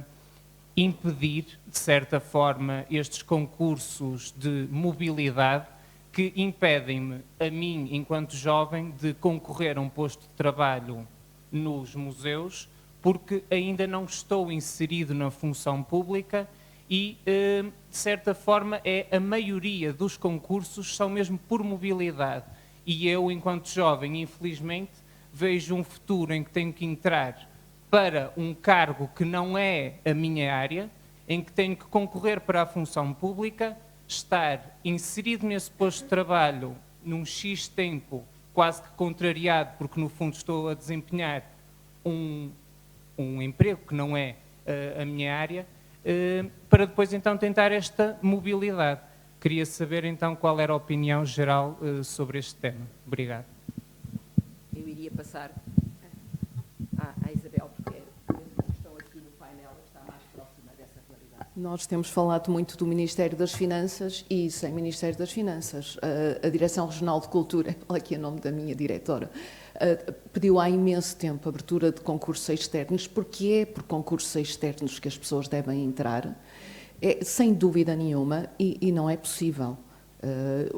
impedir, de certa forma, estes concursos de mobilidade que impedem-me, a mim, enquanto jovem, de concorrer a um posto de trabalho nos museus, porque ainda não estou inserido na função pública e, de certa forma, a maioria dos concursos são mesmo por mobilidade. E eu, enquanto jovem, infelizmente, vejo um futuro em que tenho que entrar para um cargo que não é a minha área, em que tenho que concorrer para a função pública, estar inserido nesse posto de trabalho num X tempo, quase que contrariado, porque no fundo estou a desempenhar um emprego que não é a minha área, para depois então tentar esta mobilidade. Queria saber então qual era a opinião geral sobre este tema. Obrigado. Eu iria passar à Isabel, porque estão aqui no painel, está mais próxima dessa realidade. Nós temos falado muito do Ministério das Finanças e sem Ministério das Finanças. A Direção Regional de Cultura, olha aqui o nome da minha diretora, pediu há imenso tempo a abertura de concursos externos, porque é por concursos externos que as pessoas devem entrar, sem dúvida nenhuma, e não é possível.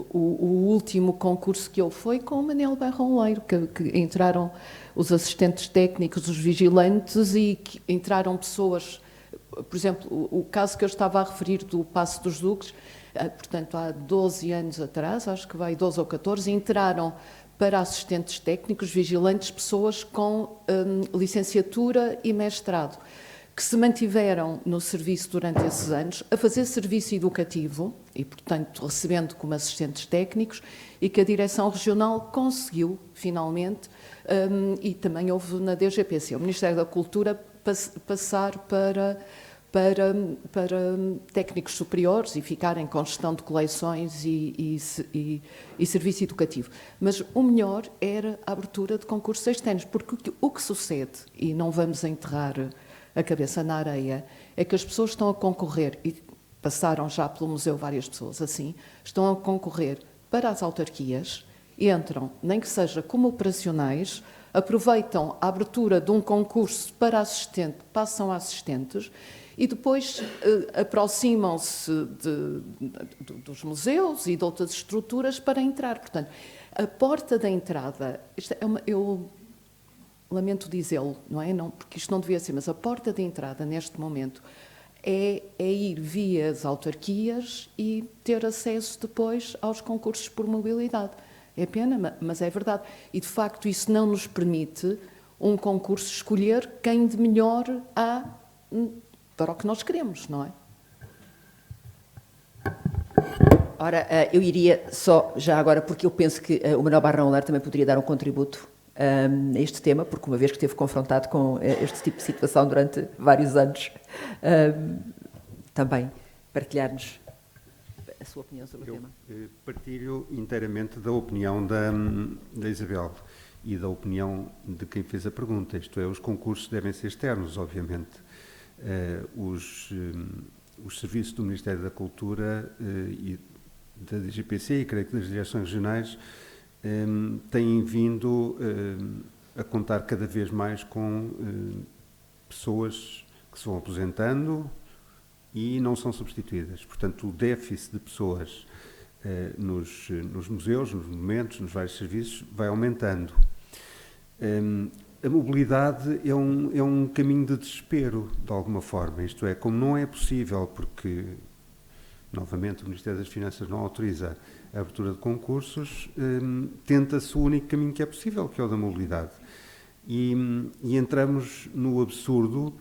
O último concurso que houve foi com o Manel Barroleiro, que entraram os assistentes técnicos, os vigilantes, e que entraram pessoas, por exemplo, o caso que eu estava a referir do Paço dos Duques, portanto, há 12 anos atrás, acho que vai 12 ou 14, entraram para assistentes técnicos, vigilantes, pessoas com licenciatura e mestrado, que se mantiveram no serviço durante esses anos, a fazer serviço educativo e, portanto, recebendo como assistentes técnicos, e que a Direção Regional conseguiu, finalmente, e também houve na DGPC, o Ministério da Cultura, passar para técnicos superiores e ficarem com gestão de coleções e serviço educativo. Mas o melhor era a abertura de concursos externos, porque o que sucede, e não vamos enterrar a cabeça na areia, é que as pessoas estão a concorrer, e passaram já pelo museu várias pessoas assim, estão a concorrer para as autarquias, entram, nem que seja como operacionais, aproveitam a abertura de um concurso para assistente, passam a assistentes, e depois aproximam-se dos museus e de outras estruturas para entrar. Portanto, a porta da entrada, eu lamento dizê-lo, não é? Não, porque isto não devia ser, mas a porta de entrada, neste momento, é ir via as autarquias e ter acesso depois aos concursos por mobilidade. É pena, mas é verdade. E, de facto, isso não nos permite um concurso escolher quem de melhor há para o que nós queremos, não é? Ora, eu iria só, já agora, porque eu penso que o Manuel Barrão Lar também poderia dar um contributo a este tema, porque uma vez que esteve confrontado com este tipo de situação durante vários anos, também partilhar-nos a sua opinião sobre o tema. Eu partilho inteiramente da opinião da Isabel e da opinião de quem fez a pergunta, isto é, os concursos devem ser externos, obviamente. Os serviços do Ministério da Cultura e da DGPC, e creio que das direções regionais, têm vindo a contar cada vez mais com pessoas que se vão aposentando e não são substituídas. Portanto, o déficit de pessoas nos museus, nos monumentos, nos vários serviços, vai aumentando. A mobilidade é um caminho de desespero, de alguma forma. Isto é, como não é possível, porque, novamente, o Ministério das Finanças não autoriza a abertura de concursos, tenta-se o único caminho que é possível, que é o da mobilidade. E entramos no absurdo,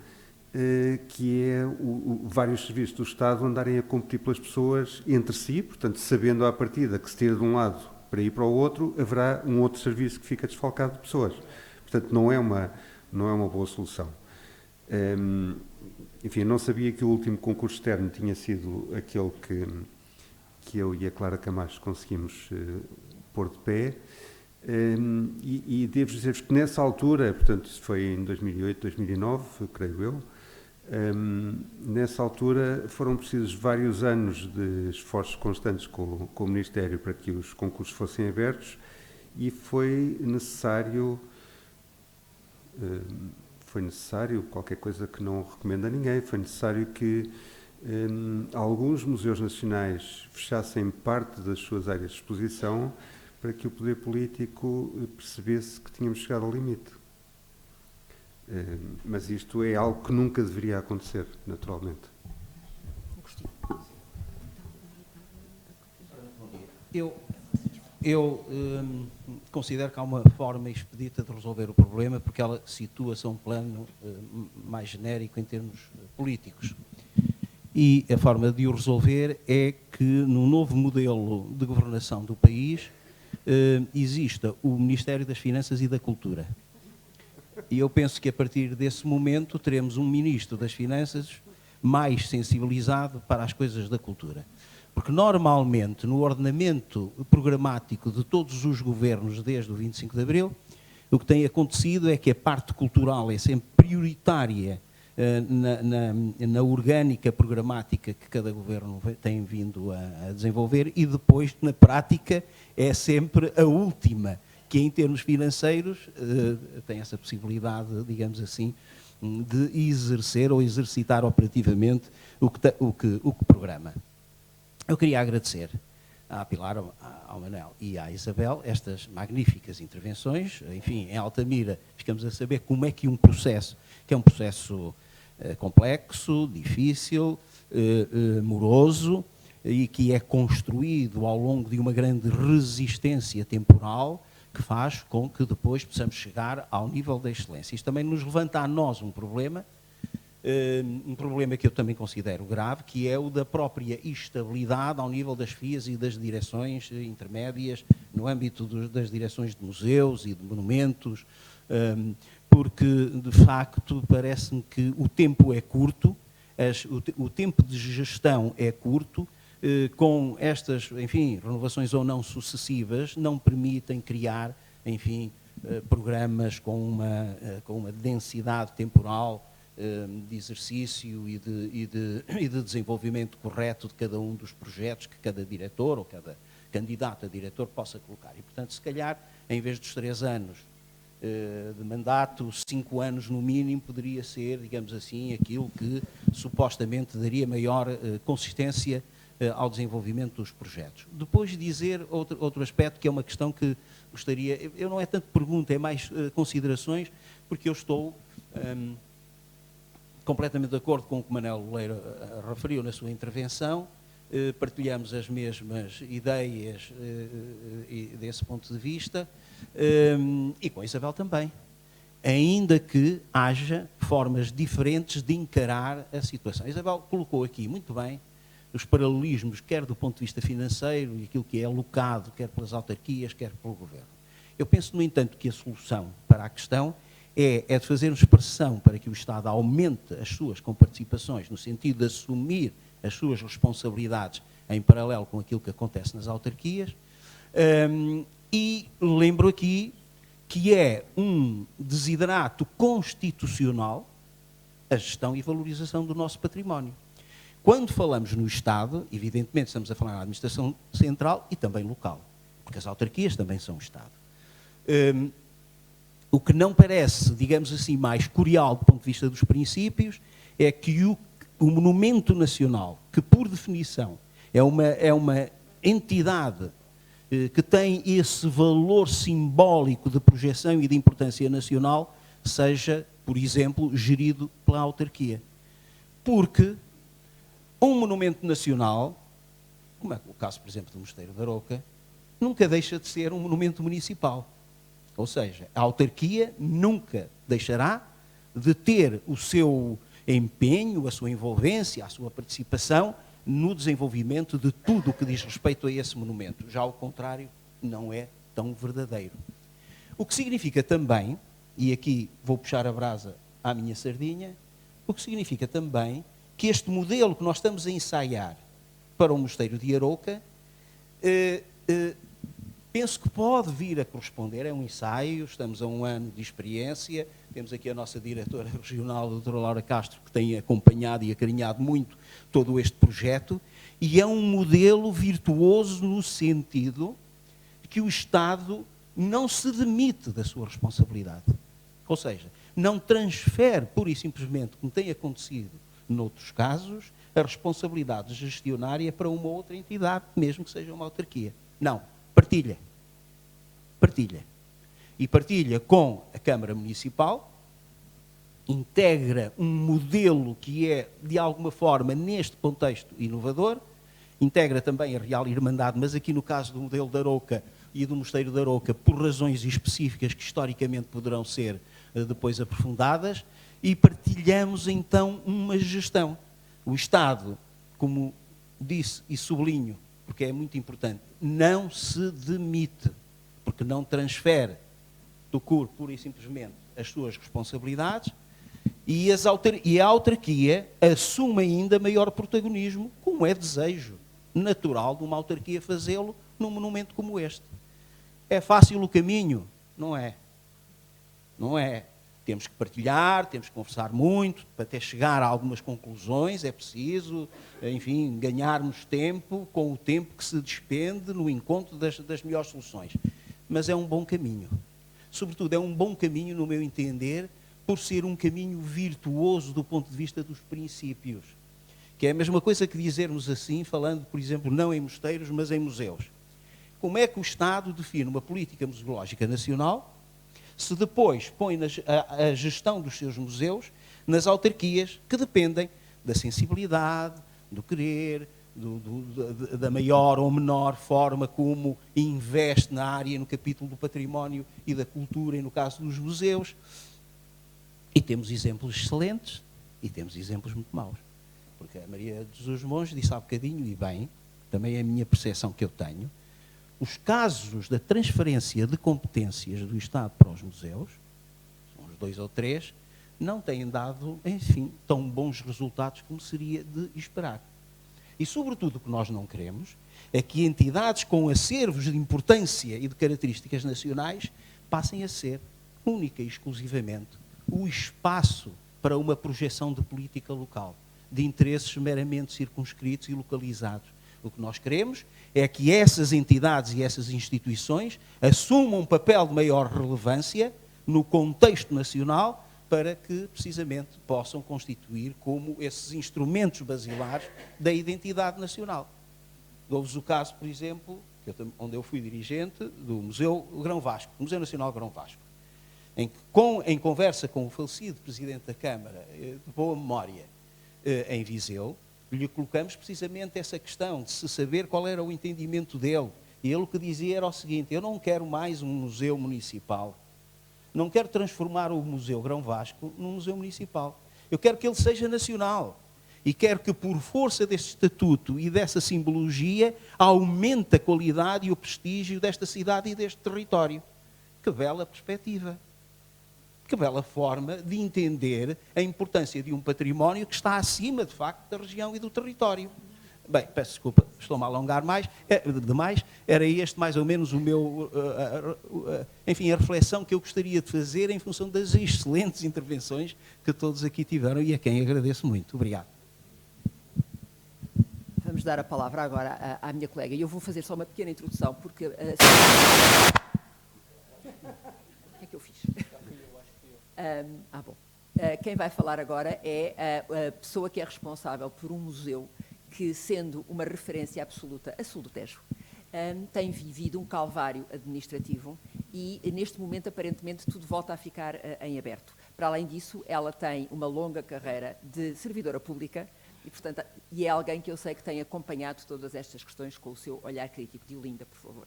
que é vários serviços do Estado andarem a competir pelas pessoas entre si, portanto, sabendo à partida que se tira de um lado para ir para o outro, haverá um outro serviço que fica desfalcado de pessoas. Portanto, não é uma boa solução. Enfim, não sabia que o último concurso externo tinha sido aquele que eu e a Clara Camacho conseguimos pôr de pé. E devo dizer-vos que nessa altura, portanto, isso foi em 2008, 2009, creio eu, nessa altura foram precisos vários anos de esforços constantes com o Ministério para que os concursos fossem abertos e foi necessário qualquer coisa que não recomendo a ninguém, foi necessário que alguns museus nacionais fechassem parte das suas áreas de exposição para que o poder político percebesse que tínhamos chegado ao limite. Mas isto é algo que nunca deveria acontecer, naturalmente. Eu considero que há uma forma expedita de resolver o problema, porque ela situa-se a um plano mais genérico em termos políticos. E a forma de o resolver é que, no novo modelo de governação do país, exista o Ministério das Finanças e da Cultura. E eu penso que, a partir desse momento, teremos um Ministro das Finanças mais sensibilizado para as coisas da cultura. Porque, normalmente, no ordenamento programático de todos os governos desde o 25 de Abril, o que tem acontecido é que a parte cultural é sempre prioritária na orgânica programática que cada governo tem vindo a desenvolver e depois, na prática, é sempre a última, que em termos financeiros tem essa possibilidade, digamos assim, de exercer ou exercitar operativamente o que programa. Eu queria agradecer à Pilar, ao Manuel e à Isabel estas magníficas intervenções. Enfim, em Altamira ficamos a saber como é que um processo, que é um processo complexo, difícil, moroso e que é construído ao longo de uma grande resistência temporal, que faz com que depois possamos chegar ao nível da excelência. Isto também nos levanta a nós um problema que eu também considero grave, que é o da própria estabilidade ao nível das FIAs e das direções intermédias, no âmbito das direções de museus e de monumentos, porque, de facto, parece-me que o tempo é curto, o tempo de gestão é curto, com estas, enfim, renovações ou não sucessivas, não permitem criar, enfim, programas com uma densidade temporal de exercício e de desenvolvimento correto de cada um dos projetos que cada diretor ou cada candidato a diretor possa colocar. E, portanto, se calhar, em vez dos 3 anos de mandato, 5 anos no mínimo, poderia ser, digamos assim, aquilo que supostamente daria maior consistência ao desenvolvimento dos projetos. Depois dizer outro aspecto, que é uma questão que gostaria, eu não é tanto pergunta, é mais considerações, porque eu estou completamente de acordo com o que o Manel Loureiro referiu na sua intervenção, partilhamos as mesmas ideias desse ponto de vista, e com a Isabel também, ainda que haja formas diferentes de encarar a situação. A Isabel colocou aqui muito bem os paralelismos, quer do ponto de vista financeiro, e aquilo que é alocado, quer pelas autarquias, quer pelo Governo. Eu penso, no entanto, que a solução para a questão é de fazermos pressão para que o Estado aumente as suas comparticipações, no sentido de assumir as suas responsabilidades em paralelo com aquilo que acontece nas autarquias, e lembro aqui que é um desiderato constitucional a gestão e valorização do nosso património. Quando falamos no Estado, evidentemente estamos a falar na administração central e também local, porque as autarquias também são o Estado. O que não parece, digamos assim, mais curial do ponto de vista dos princípios é que o monumento nacional, que por definição é uma entidade que tem esse valor simbólico de projeção e de importância nacional, seja, por exemplo, gerido pela autarquia. Porque um monumento nacional, como é o caso, por exemplo, do Mosteiro da Arouca, nunca deixa de ser um monumento municipal. Ou seja, a autarquia nunca deixará de ter o seu empenho, a sua envolvência, a sua participação no desenvolvimento de tudo o que diz respeito a esse monumento. Já ao contrário, não é tão verdadeiro. O que significa também, e aqui vou puxar a brasa à minha sardinha, o que significa também que este modelo que nós estamos a ensaiar para o Mosteiro de Arouca, penso que pode vir a corresponder, é um ensaio, estamos a 1 ano de experiência, temos aqui a nossa diretora regional, a doutora Laura Castro, que tem acompanhado e acarinhado muito todo este projeto, e é um modelo virtuoso no sentido que o Estado não se demite da sua responsabilidade. Ou seja, não transfere, pura e simplesmente, como tem acontecido noutros casos, a responsabilidade gestionária para uma outra entidade, mesmo que seja uma autarquia. Não, partilha. Partilha. E partilha com a Câmara Municipal, integra um modelo que é, de alguma forma, neste contexto inovador, integra também a Real Irmandade, mas aqui no caso do modelo da Arouca e do Mosteiro da Arouca, por razões específicas que historicamente poderão ser depois aprofundadas, e partilhamos então uma gestão. O Estado, como disse e sublinho, porque é muito importante, não se demite, porque não transfere do CUR, pura e simplesmente, as suas responsabilidades, e a autarquia assume ainda maior protagonismo, como é desejo natural de uma autarquia fazê-lo num monumento como este. É fácil o caminho? Não é. Não é. Temos que partilhar, temos que conversar muito, para até chegar a algumas conclusões, é preciso, enfim, ganharmos tempo com o tempo que se despende no encontro das melhores soluções. Mas é um bom caminho. Sobretudo, é um bom caminho, no meu entender, por ser um caminho virtuoso do ponto de vista dos princípios. Que é a mesma coisa que dizermos assim, falando, por exemplo, não em mosteiros, mas em museus. Como é que o Estado define uma política museológica nacional se depois põe a gestão dos seus museus nas autarquias que dependem da sensibilidade, do querer, da maior ou menor forma como investe na área, no capítulo do património e da cultura, e no caso dos museus. E temos exemplos excelentes e temos exemplos muito maus. Porque a Maria de Jesus Monge disse há bocadinho, e bem, também é a minha percepção que eu tenho, os casos da transferência de competências do Estado para os museus, são os 2 ou 3, não têm dado, enfim, tão bons resultados como seria de esperar. E, sobretudo, o que nós não queremos é que entidades com acervos de importância e de características nacionais passem a ser, única e exclusivamente, o espaço para uma projeção de política local, de interesses meramente circunscritos e localizados. O que nós queremos é que essas entidades e essas instituições assumam um papel de maior relevância no contexto nacional para que, precisamente, possam constituir como esses instrumentos basilares da identidade nacional. Dou-vos o caso, por exemplo, onde eu fui dirigente do Museu Grão Vasco, Museu Nacional Grão Vasco, em que, em conversa com o falecido Presidente da Câmara, de boa memória, em Viseu, lhe colocamos precisamente essa questão de se saber qual era o entendimento dele. E ele o que dizia era o seguinte: eu não quero mais um museu municipal. Não quero transformar o Museu Grão Vasco num museu municipal. Eu quero que ele seja nacional. E quero que, por força deste estatuto e dessa simbologia, aumente a qualidade e o prestígio desta cidade e deste território. Que bela perspectiva. Que bela forma de entender a importância de um património que está acima, de facto, da região e do território. Bem, peço desculpa, estou-me a alongar demais. Era este mais ou menos o meu, enfim, a reflexão que eu gostaria de fazer em função das excelentes intervenções que todos aqui tiveram e a quem agradeço muito. Obrigado. Vamos dar a palavra agora à minha colega. E eu vou fazer só uma pequena introdução, porque... O que é que eu fiz? Bom. Quem vai falar agora é a pessoa que é responsável por um museu que, sendo uma referência absoluta a sul do Tejo, tem vivido um calvário administrativo e, neste momento, aparentemente, tudo volta a ficar em aberto. Para além disso, ela tem uma longa carreira de servidora pública e, portanto, é alguém que eu sei que tem acompanhado todas estas questões com o seu olhar crítico. Diolinda, por favor.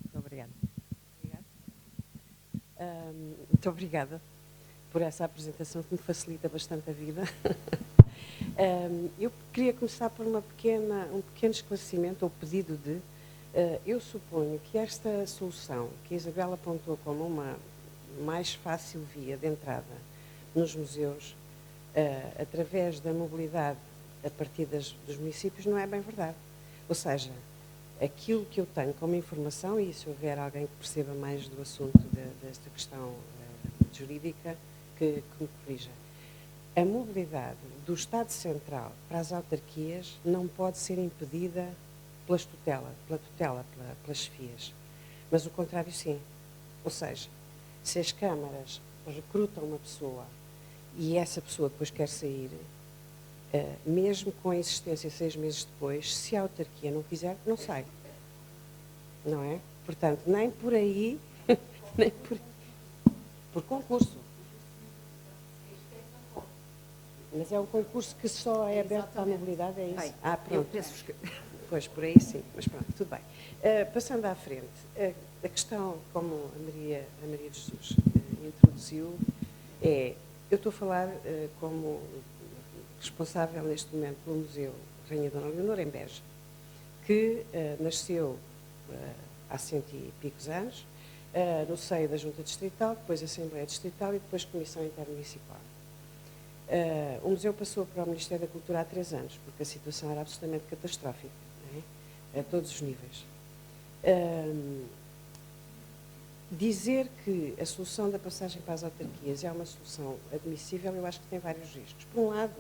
Muito obrigada. Muito obrigada por essa apresentação que me facilita bastante a vida. Eu queria começar por um pequeno esclarecimento ou pedido de... eu suponho que esta solução que a Isabel apontou como uma mais fácil via de entrada nos museus, através da mobilidade a partir dos municípios, não é bem verdade. Ou seja, aquilo que eu tenho como informação, e se houver alguém que perceba mais do assunto desta questão jurídica, que me corrija. A mobilidade do Estado Central para as autarquias não pode ser impedida pela tutela, pelas chefias. Mas o contrário sim. Ou seja, se as câmaras recrutam uma pessoa e essa pessoa depois quer sair, mesmo com a existência 6 meses depois, se a autarquia não quiser, não sai. Não é? Portanto, nem por aí, nem por concurso. Mas é um concurso que só é aberto para a mobilidade, é isso? Bem, pronto. eu penso que... Pois, por aí sim, mas pronto, tudo bem. Passando à frente, a questão, como a Maria de Jesus introduziu, eu estou a falar como responsável neste momento pelo Museu Rainha Dona Leonor, em Beja, que nasceu há 100 e picos anos, no seio da Junta Distrital, depois Assembleia Distrital e depois Comissão Intermunicipal. O museu passou para o Ministério da Cultura há 3 anos, porque a situação era absolutamente catastrófica, não é? A todos os níveis. Dizer que a solução da passagem para as autarquias é uma solução admissível, eu acho que tem vários riscos. Por um lado,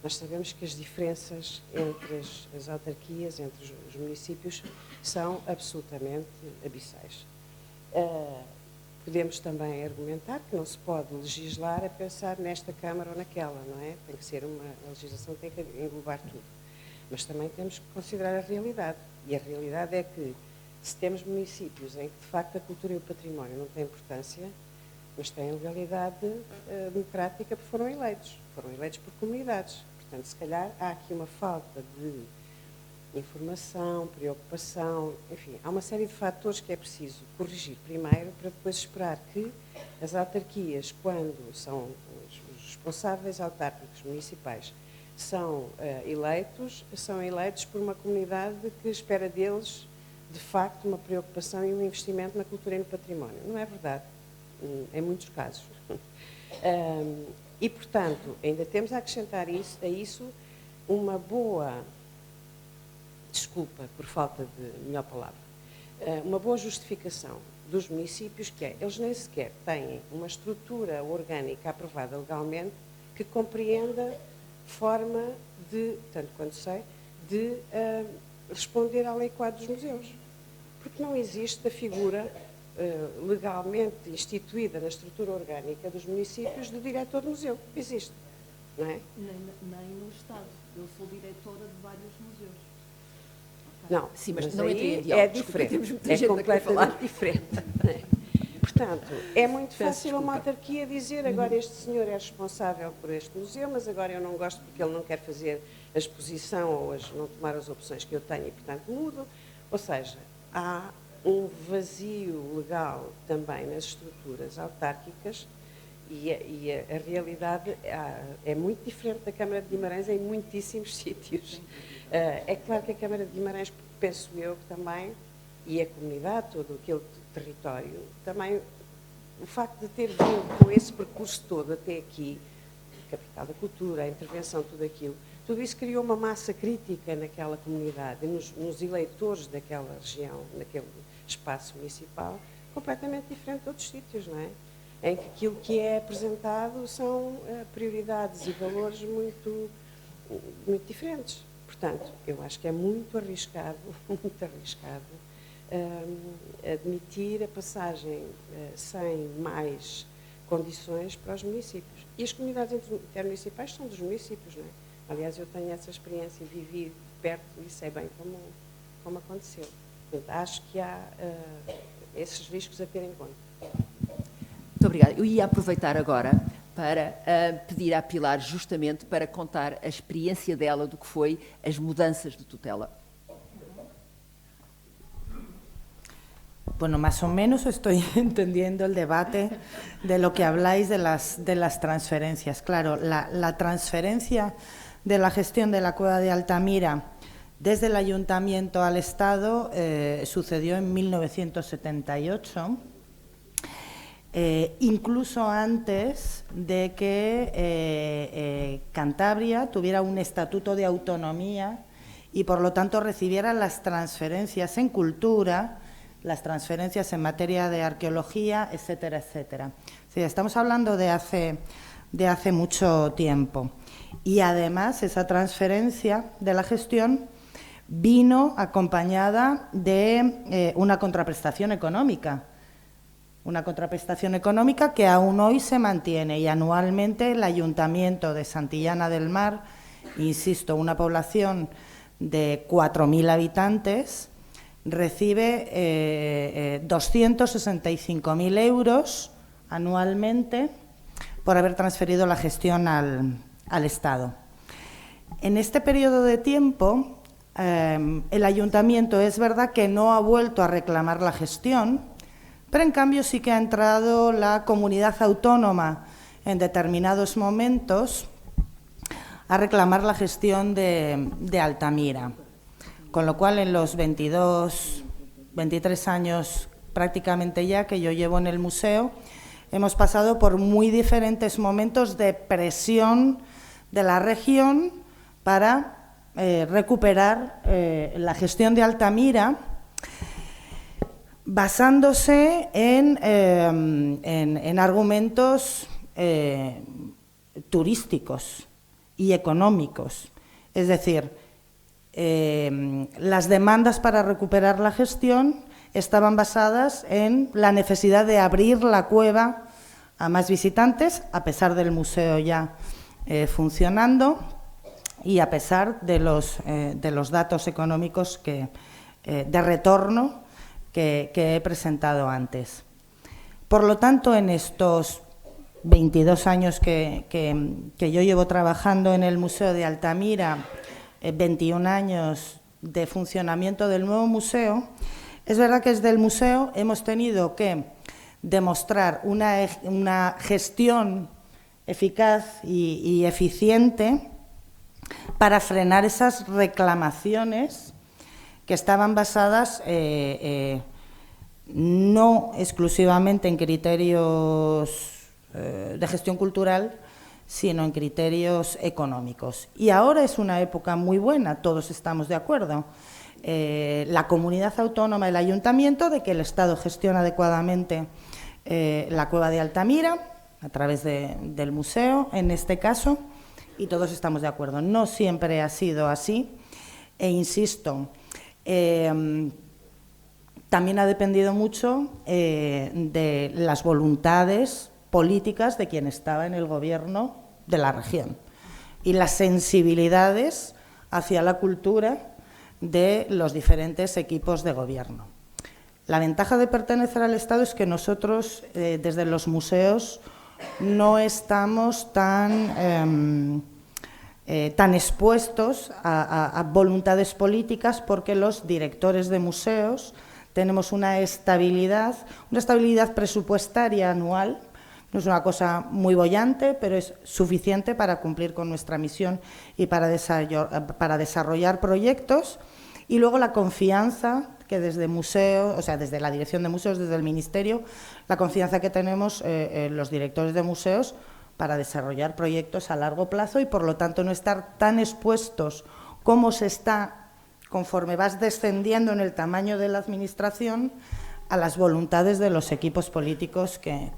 nós sabemos que as diferenças entre as autarquias, entre os municípios, são absolutamente abissais. Podemos também argumentar que não se pode legislar a pensar nesta Câmara ou naquela, não é? Tem que ser a legislação tem que englobar tudo. Mas também temos que considerar a realidade. E a realidade é que, se temos municípios em que, de facto, a cultura e o património não têm importância, mas têm legalidade democrática porque foram eleitos. foram eleitos por comunidades. Portanto, se calhar há aqui uma falta de informação, preocupação, enfim, há uma série de fatores que é preciso corrigir primeiro para depois esperar que as autarquias, quando são os responsáveis autárquicos municipais, são eleitos por uma comunidade que espera deles, de facto, uma preocupação e um investimento na cultura e no património. Não é verdade, em muitos casos. E, portanto, ainda temos a acrescentar a isso uma boa, desculpa por falta de melhor palavra, uma boa justificação dos municípios, que é, eles nem sequer têm uma estrutura orgânica aprovada legalmente que compreenda forma de, tanto quanto sei, de responder à Lei 4 dos museus. Porque não existe a figura legalmente instituída na estrutura orgânica dos municípios de diretor de museu. Existe, não é? Nem no Estado. Eu sou diretora de vários museus. Não, sim, mas não aí é diferente. É completamente diferente. Portanto, é muito fácil uma autarquia dizer agora este senhor é responsável por este museu, mas agora eu não gosto porque ele não quer fazer a exposição ou não tomar as opções que eu tenho e, portanto, mudo. Ou seja, há um vazio legal também nas estruturas autárquicas e a realidade é muito diferente da Câmara de Guimarães em muitíssimos sítios. É claro que a Câmara de Guimarães, penso eu, que também, e a comunidade, todo aquele território, também o facto de ter vindo com esse percurso todo até aqui, Capital da Cultura, a intervenção, tudo aquilo, tudo isso criou uma massa crítica naquela comunidade, nos eleitores daquela região, naquele espaço municipal, completamente diferente de outros sítios, não é? Em que aquilo que é apresentado são prioridades e valores muito, muito diferentes. Portanto, eu acho que é muito arriscado admitir a passagem sem mais condições para os municípios. E as comunidades intermunicipais são dos municípios, não é? Aliás, eu tenho essa experiência, vivi de perto e sei bem como aconteceu. Portanto, acho que há esses riscos a ter em conta. Muito obrigada. Eu ia aproveitar agora para pedir à Pilar justamente para contar a experiência dela do que foi as mudanças de tutela. Bueno, más o menos estoy entendiendo el debate de lo que habláis de las transferencias. Claro, la transferencia de la gestión de la cueva de Altamira desde el Ayuntamiento al Estado sucedió en 1978, incluso antes de que Cantabria tuviera un estatuto de autonomía y, por lo tanto, recibiera las transferencias en cultura, las transferencias en materia de arqueología, etcétera, etcétera. Sí, estamos hablando de hace mucho tiempo. Y además esa transferencia de la gestión vino acompañada de una contraprestación económica. Una contraprestación económica que aún hoy se mantiene y anualmente el Ayuntamiento de Santillana del Mar, insisto, una población de 4.000 habitantes, recibe 265.000 euros anualmente por haber transferido la gestión al Estado. En este periodo de tiempo, el Ayuntamiento es verdad que no ha vuelto a reclamar la gestión, pero en cambio sí que ha entrado la comunidad autónoma en determinados momentos a reclamar la gestión de Altamira. Con lo cual, en los 23 años prácticamente ya que yo llevo en el museo, hemos pasado por muy diferentes momentos de presión de la región para recuperar la gestión de Altamira, basándose en argumentos turísticos y económicos. Es decir, las demandas para recuperar la gestión estaban basadas en la necesidad de abrir la cueva a más visitantes, a pesar del museo ya funcionando y a pesar de los datos económicos de retorno que he presentado antes. Por lo tanto, en estos 22 años que yo llevo trabajando en el Museo de Altamira, 21 años de funcionamiento del nuevo museo, es verdad que desde el museo hemos tenido que demostrar una gestión eficaz y eficiente para frenar esas reclamaciones que estaban basadas no exclusivamente en criterios de gestión cultural, sino en criterios económicos. Y ahora es una época muy buena, todos estamos de acuerdo. La comunidad autónoma, el ayuntamiento, de que el Estado gestiona adecuadamente la cueva de Altamira, a través del museo, en este caso, y todos estamos de acuerdo. No siempre ha sido así, e insisto, también ha dependido mucho de las voluntades políticas de quien estaba en el gobierno de la región y las sensibilidades hacia la cultura de los diferentes equipos de gobierno. La ventaja de pertenecer al Estado es que nosotros, desde los museos, no estamos tan expuestos a voluntades políticas, porque los directores de museos tenemos una estabilidad presupuestaria anual. No es una cosa muy boyante, pero es suficiente para cumplir con nuestra misión y para desarrollar proyectos. Y luego la confianza que desde museos, o sea, desde la dirección de museos, desde el Ministerio, la confianza que tenemos los directores de museos para desarrollar proyectos a largo plazo y, por lo tanto, no estar tan expuestos como se está, conforme vas descendiendo en el tamaño de la Administración, a las voluntades de los equipos políticos que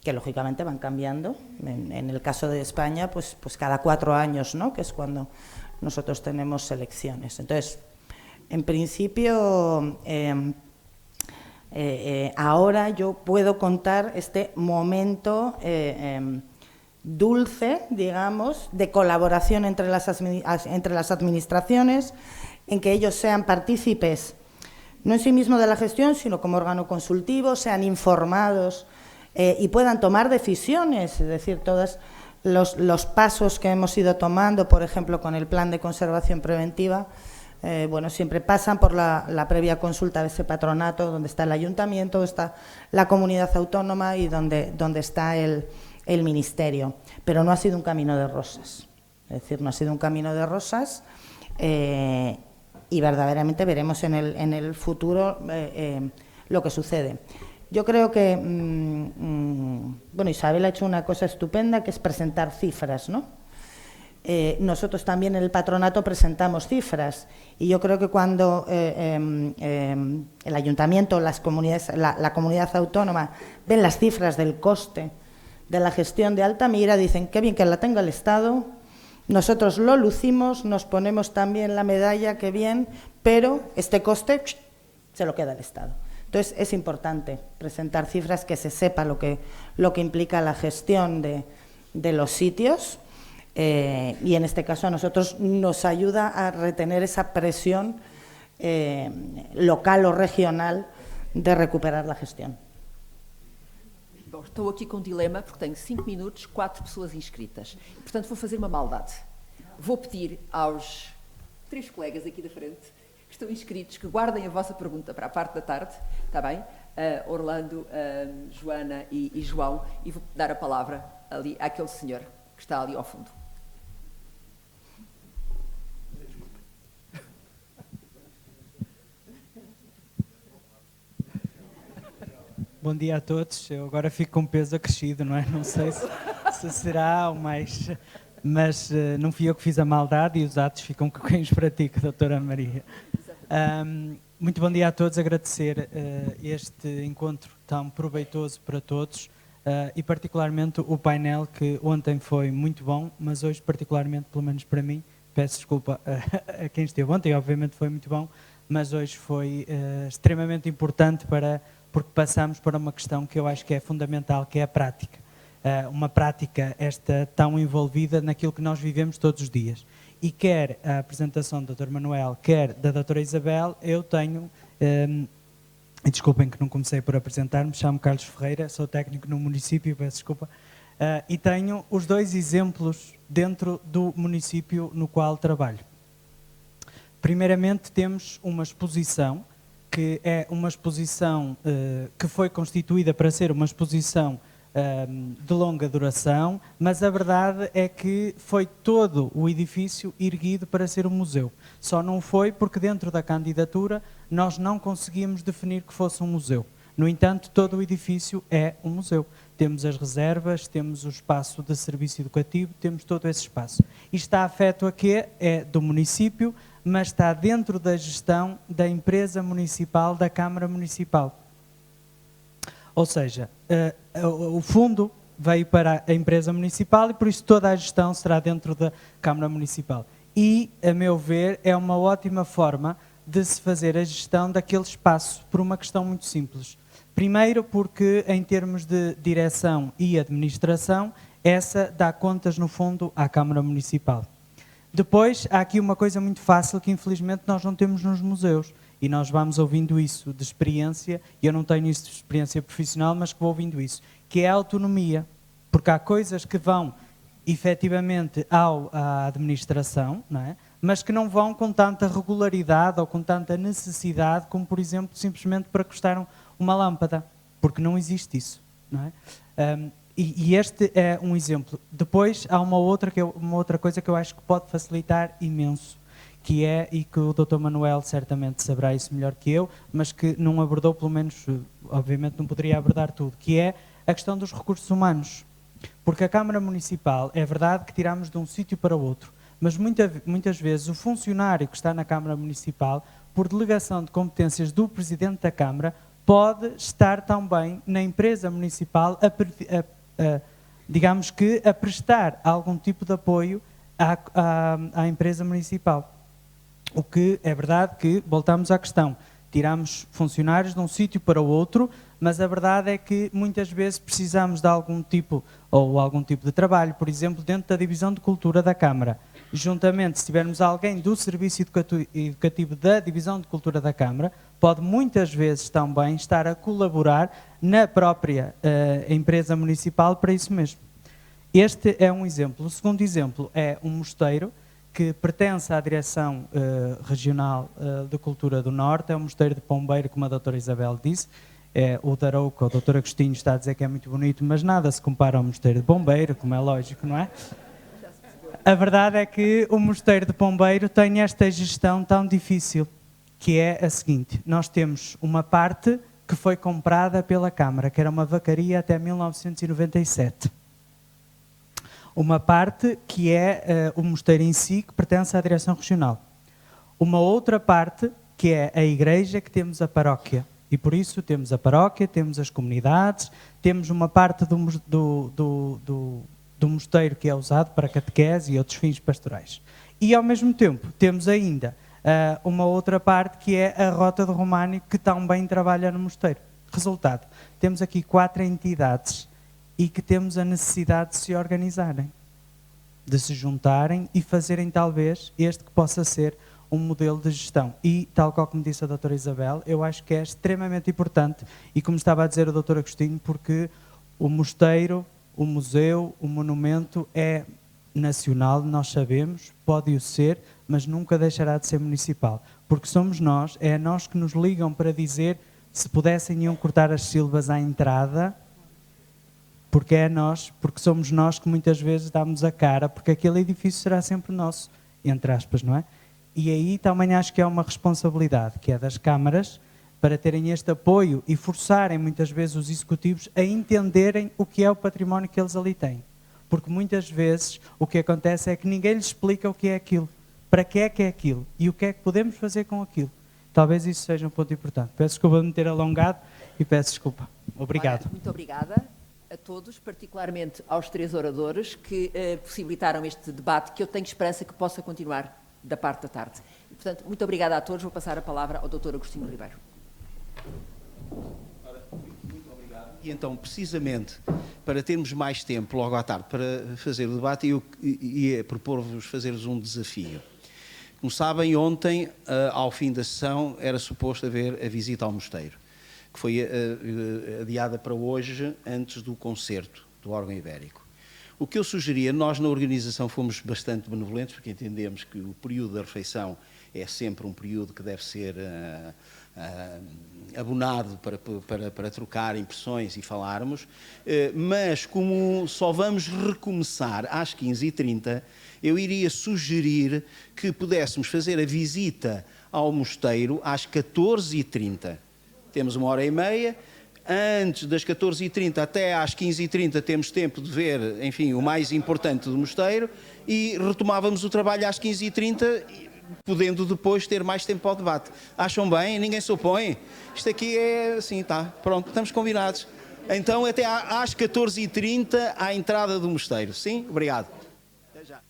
lógicamente van cambiando. En el caso de España, pues cada 4 años, ¿no?, que es cuando nosotros tenemos elecciones. Entonces, en principio, ahora yo puedo contar este momento dulce, digamos, de colaboración entre las administraciones, en que ellos sean partícipes, no en sí mismo de la gestión, sino como órgano consultivo, sean informados y puedan tomar decisiones, es decir, todos los pasos que hemos ido tomando, por ejemplo, con el plan de conservación preventiva, bueno, siempre pasan por la previa consulta de ese patronato, donde está el ayuntamiento, donde está la comunidad autónoma y donde está el ministerio. Pero no ha sido un camino de rosas, es decir, no ha sido un camino de rosas y verdaderamente veremos en el futuro lo que sucede. Yo creo que, bueno, Isabel ha hecho una cosa estupenda, que es presentar cifras, ¿no? Nosotros también en el patronato presentamos cifras, y yo creo que cuando el ayuntamiento, las comunidades, la comunidad autónoma ven las cifras del coste de la gestión de Altamira, dicen qué bien que la tenga el Estado, nosotros lo lucimos, nos ponemos también la medalla, qué bien, pero este coste se lo queda el Estado. Entonces, es importante presentar cifras, que se sepa lo que implica la gestión de los sitios, y en este caso a nosotros nos ayuda a retener esa presión local o regional de recuperar la gestión. Bom, estou aqui com um dilema, porque tenho 5 minutos, 4 pessoas inscritas. Portanto, vou fazer uma maldade. Vou pedir aos 3 colegas aqui da frente, que estão inscritos, que guardem a vossa pergunta para a parte da tarde, está bem? Orlando, Joana e João, e vou dar a palavra ali àquele senhor que está ali ao fundo. Bom dia a todos. Eu agora fico com peso acrescido, não é? Não sei se será ou mais, mas não fui eu que fiz a maldade e os atos ficam com quem os pratica, doutora Maria. Muito bom dia a todos, agradecer este encontro tão proveitoso para todos e particularmente o painel, que ontem foi muito bom, mas hoje particularmente, pelo menos para mim, peço desculpa a quem esteve ontem, obviamente foi muito bom, mas hoje foi extremamente importante porque passamos para uma questão que eu acho que é fundamental, que é a prática. Uma prática esta tão envolvida naquilo que nós vivemos todos os dias. E quer a apresentação do Dr. Manuel, quer da doutora Isabel, eu tenho E desculpem que não comecei por apresentar-me, chamo Carlos Ferreira, sou técnico no município, peço desculpa. E tenho os 2 exemplos dentro do município no qual trabalho. Primeiramente temos uma exposição, que é uma exposição que foi constituída para ser uma exposição de longa duração, mas a verdade é que foi todo o edifício erguido para ser um museu. Só não foi porque dentro da candidatura nós não conseguimos definir que fosse um museu. No entanto, todo o edifício é um museu. Temos as reservas, temos o espaço de serviço educativo, temos todo esse espaço. E está afeto a quê? É do município, mas está dentro da gestão da empresa municipal, da Câmara Municipal. Ou seja, o fundo veio para a empresa municipal e por isso toda a gestão será dentro da Câmara Municipal. E, a meu ver, é uma ótima forma de se fazer a gestão daquele espaço por uma questão muito simples. Primeiro porque, em termos de direção e administração, essa dá contas, no fundo, à Câmara Municipal. Depois, há aqui uma coisa muito fácil que, infelizmente, nós não temos nos museus. E nós vamos ouvindo isso de experiência, e eu não tenho isso de experiência profissional, mas que vou ouvindo isso, que é a autonomia. Porque há coisas que vão, efetivamente, à administração, não é? Mas que não vão com tanta regularidade ou com tanta necessidade como, por exemplo, simplesmente para custar uma lâmpada. Porque não existe isso, não é? E este é um exemplo. Depois, há uma outra coisa que eu acho que pode facilitar imenso, que é, e que o Dr. Manuel certamente saberá isso melhor que eu, mas que não abordou, pelo menos, obviamente não poderia abordar tudo, que é a questão dos recursos humanos. Porque a Câmara Municipal, é verdade que tiramos de um sítio para o outro, mas muitas vezes o funcionário que está na Câmara Municipal, por delegação de competências do Presidente da Câmara, pode estar também na empresa municipal, digamos que, a prestar algum tipo de apoio à empresa municipal. O que é verdade que, voltamos à questão, tiramos funcionários de um sítio para o outro, mas a verdade é que muitas vezes precisamos de algum tipo de trabalho, por exemplo, dentro da Divisão de Cultura da Câmara. Juntamente, se tivermos alguém do Serviço Educativo da Divisão de Cultura da Câmara, pode muitas vezes também estar a colaborar na própria empresa municipal para isso mesmo. Este é um exemplo. O segundo exemplo é um mosteiro que pertence à Direção Regional de Cultura do Norte, é um mosteiro de Pombeiro, como a doutora Isabel disse. O Darouco, o doutor Agostinho, está a dizer que é muito bonito, mas nada se compara ao mosteiro de Pombeiro, como é lógico, não é? A verdade é que o mosteiro de Pombeiro tem esta gestão tão difícil, que é a seguinte: nós temos uma parte que foi comprada pela Câmara, que era uma vacaria até 1997. Uma parte que é o mosteiro em si, que pertence à Direção Regional. Uma outra parte, que é a igreja, que temos a paróquia. E por isso temos a paróquia, temos as comunidades, temos uma parte do mosteiro que é usado para catequese e outros fins pastorais. E ao mesmo tempo temos ainda uma outra parte que é a Rota do Românico, que também trabalha no mosteiro. Resultado, temos aqui 4 entidades e que temos a necessidade de se organizarem, de se juntarem e fazerem talvez este que possa ser um modelo de gestão. E, tal qual como disse a doutora Isabel, eu acho que é extremamente importante, e como estava a dizer o doutor Agostinho, porque o mosteiro, o museu, o monumento é nacional, nós sabemos, pode-o ser, mas nunca deixará de ser municipal. Porque somos nós, é a nós que nos ligam para dizer se pudessem iam cortar as sílabas à entrada, porque é nós, porque somos nós que muitas vezes damos a cara, porque aquele edifício será sempre nosso, entre aspas, não é? E aí também acho que é uma responsabilidade, que é das câmaras, para terem este apoio e forçarem muitas vezes os executivos a entenderem o que é o património que eles ali têm. Porque muitas vezes o que acontece é que ninguém lhes explica o que é aquilo, para que é aquilo e o que é que podemos fazer com aquilo. Talvez isso seja um ponto importante. Peço desculpa de me ter alongado e peço desculpa. Obrigado. Olha, muito obrigada a todos, particularmente aos 3 oradores que possibilitaram este debate, que eu tenho esperança que possa continuar da parte da tarde. E, portanto, muito obrigada a todos. Vou passar a palavra ao Dr. Agostinho Ribeiro. Muito obrigado. E então, precisamente, para termos mais tempo logo à tarde para fazer o debate, eu ia propor-vos fazer-vos um desafio. Como sabem, ontem, ao fim da sessão, era suposto haver a visita ao mosteiro. que foi adiada para hoje, antes do concerto do órgão ibérico. O que eu sugeria, nós na organização fomos bastante benevolentes, porque entendemos que o período da refeição é sempre um período que deve ser abonado para trocar impressões e falarmos, mas como só vamos recomeçar às 15h30, eu iria sugerir que pudéssemos fazer a visita ao mosteiro às 14h30. Temos 1h30, antes das 14h30 até às 15h30 temos tempo de ver, enfim, o mais importante do mosteiro, e retomávamos o trabalho às 15h30, podendo depois ter mais tempo ao debate. Acham bem? Ninguém se opõe? Isto aqui é assim, tá, pronto, estamos combinados. Então até às 14h30 à entrada do mosteiro. Sim? Obrigado. Até já.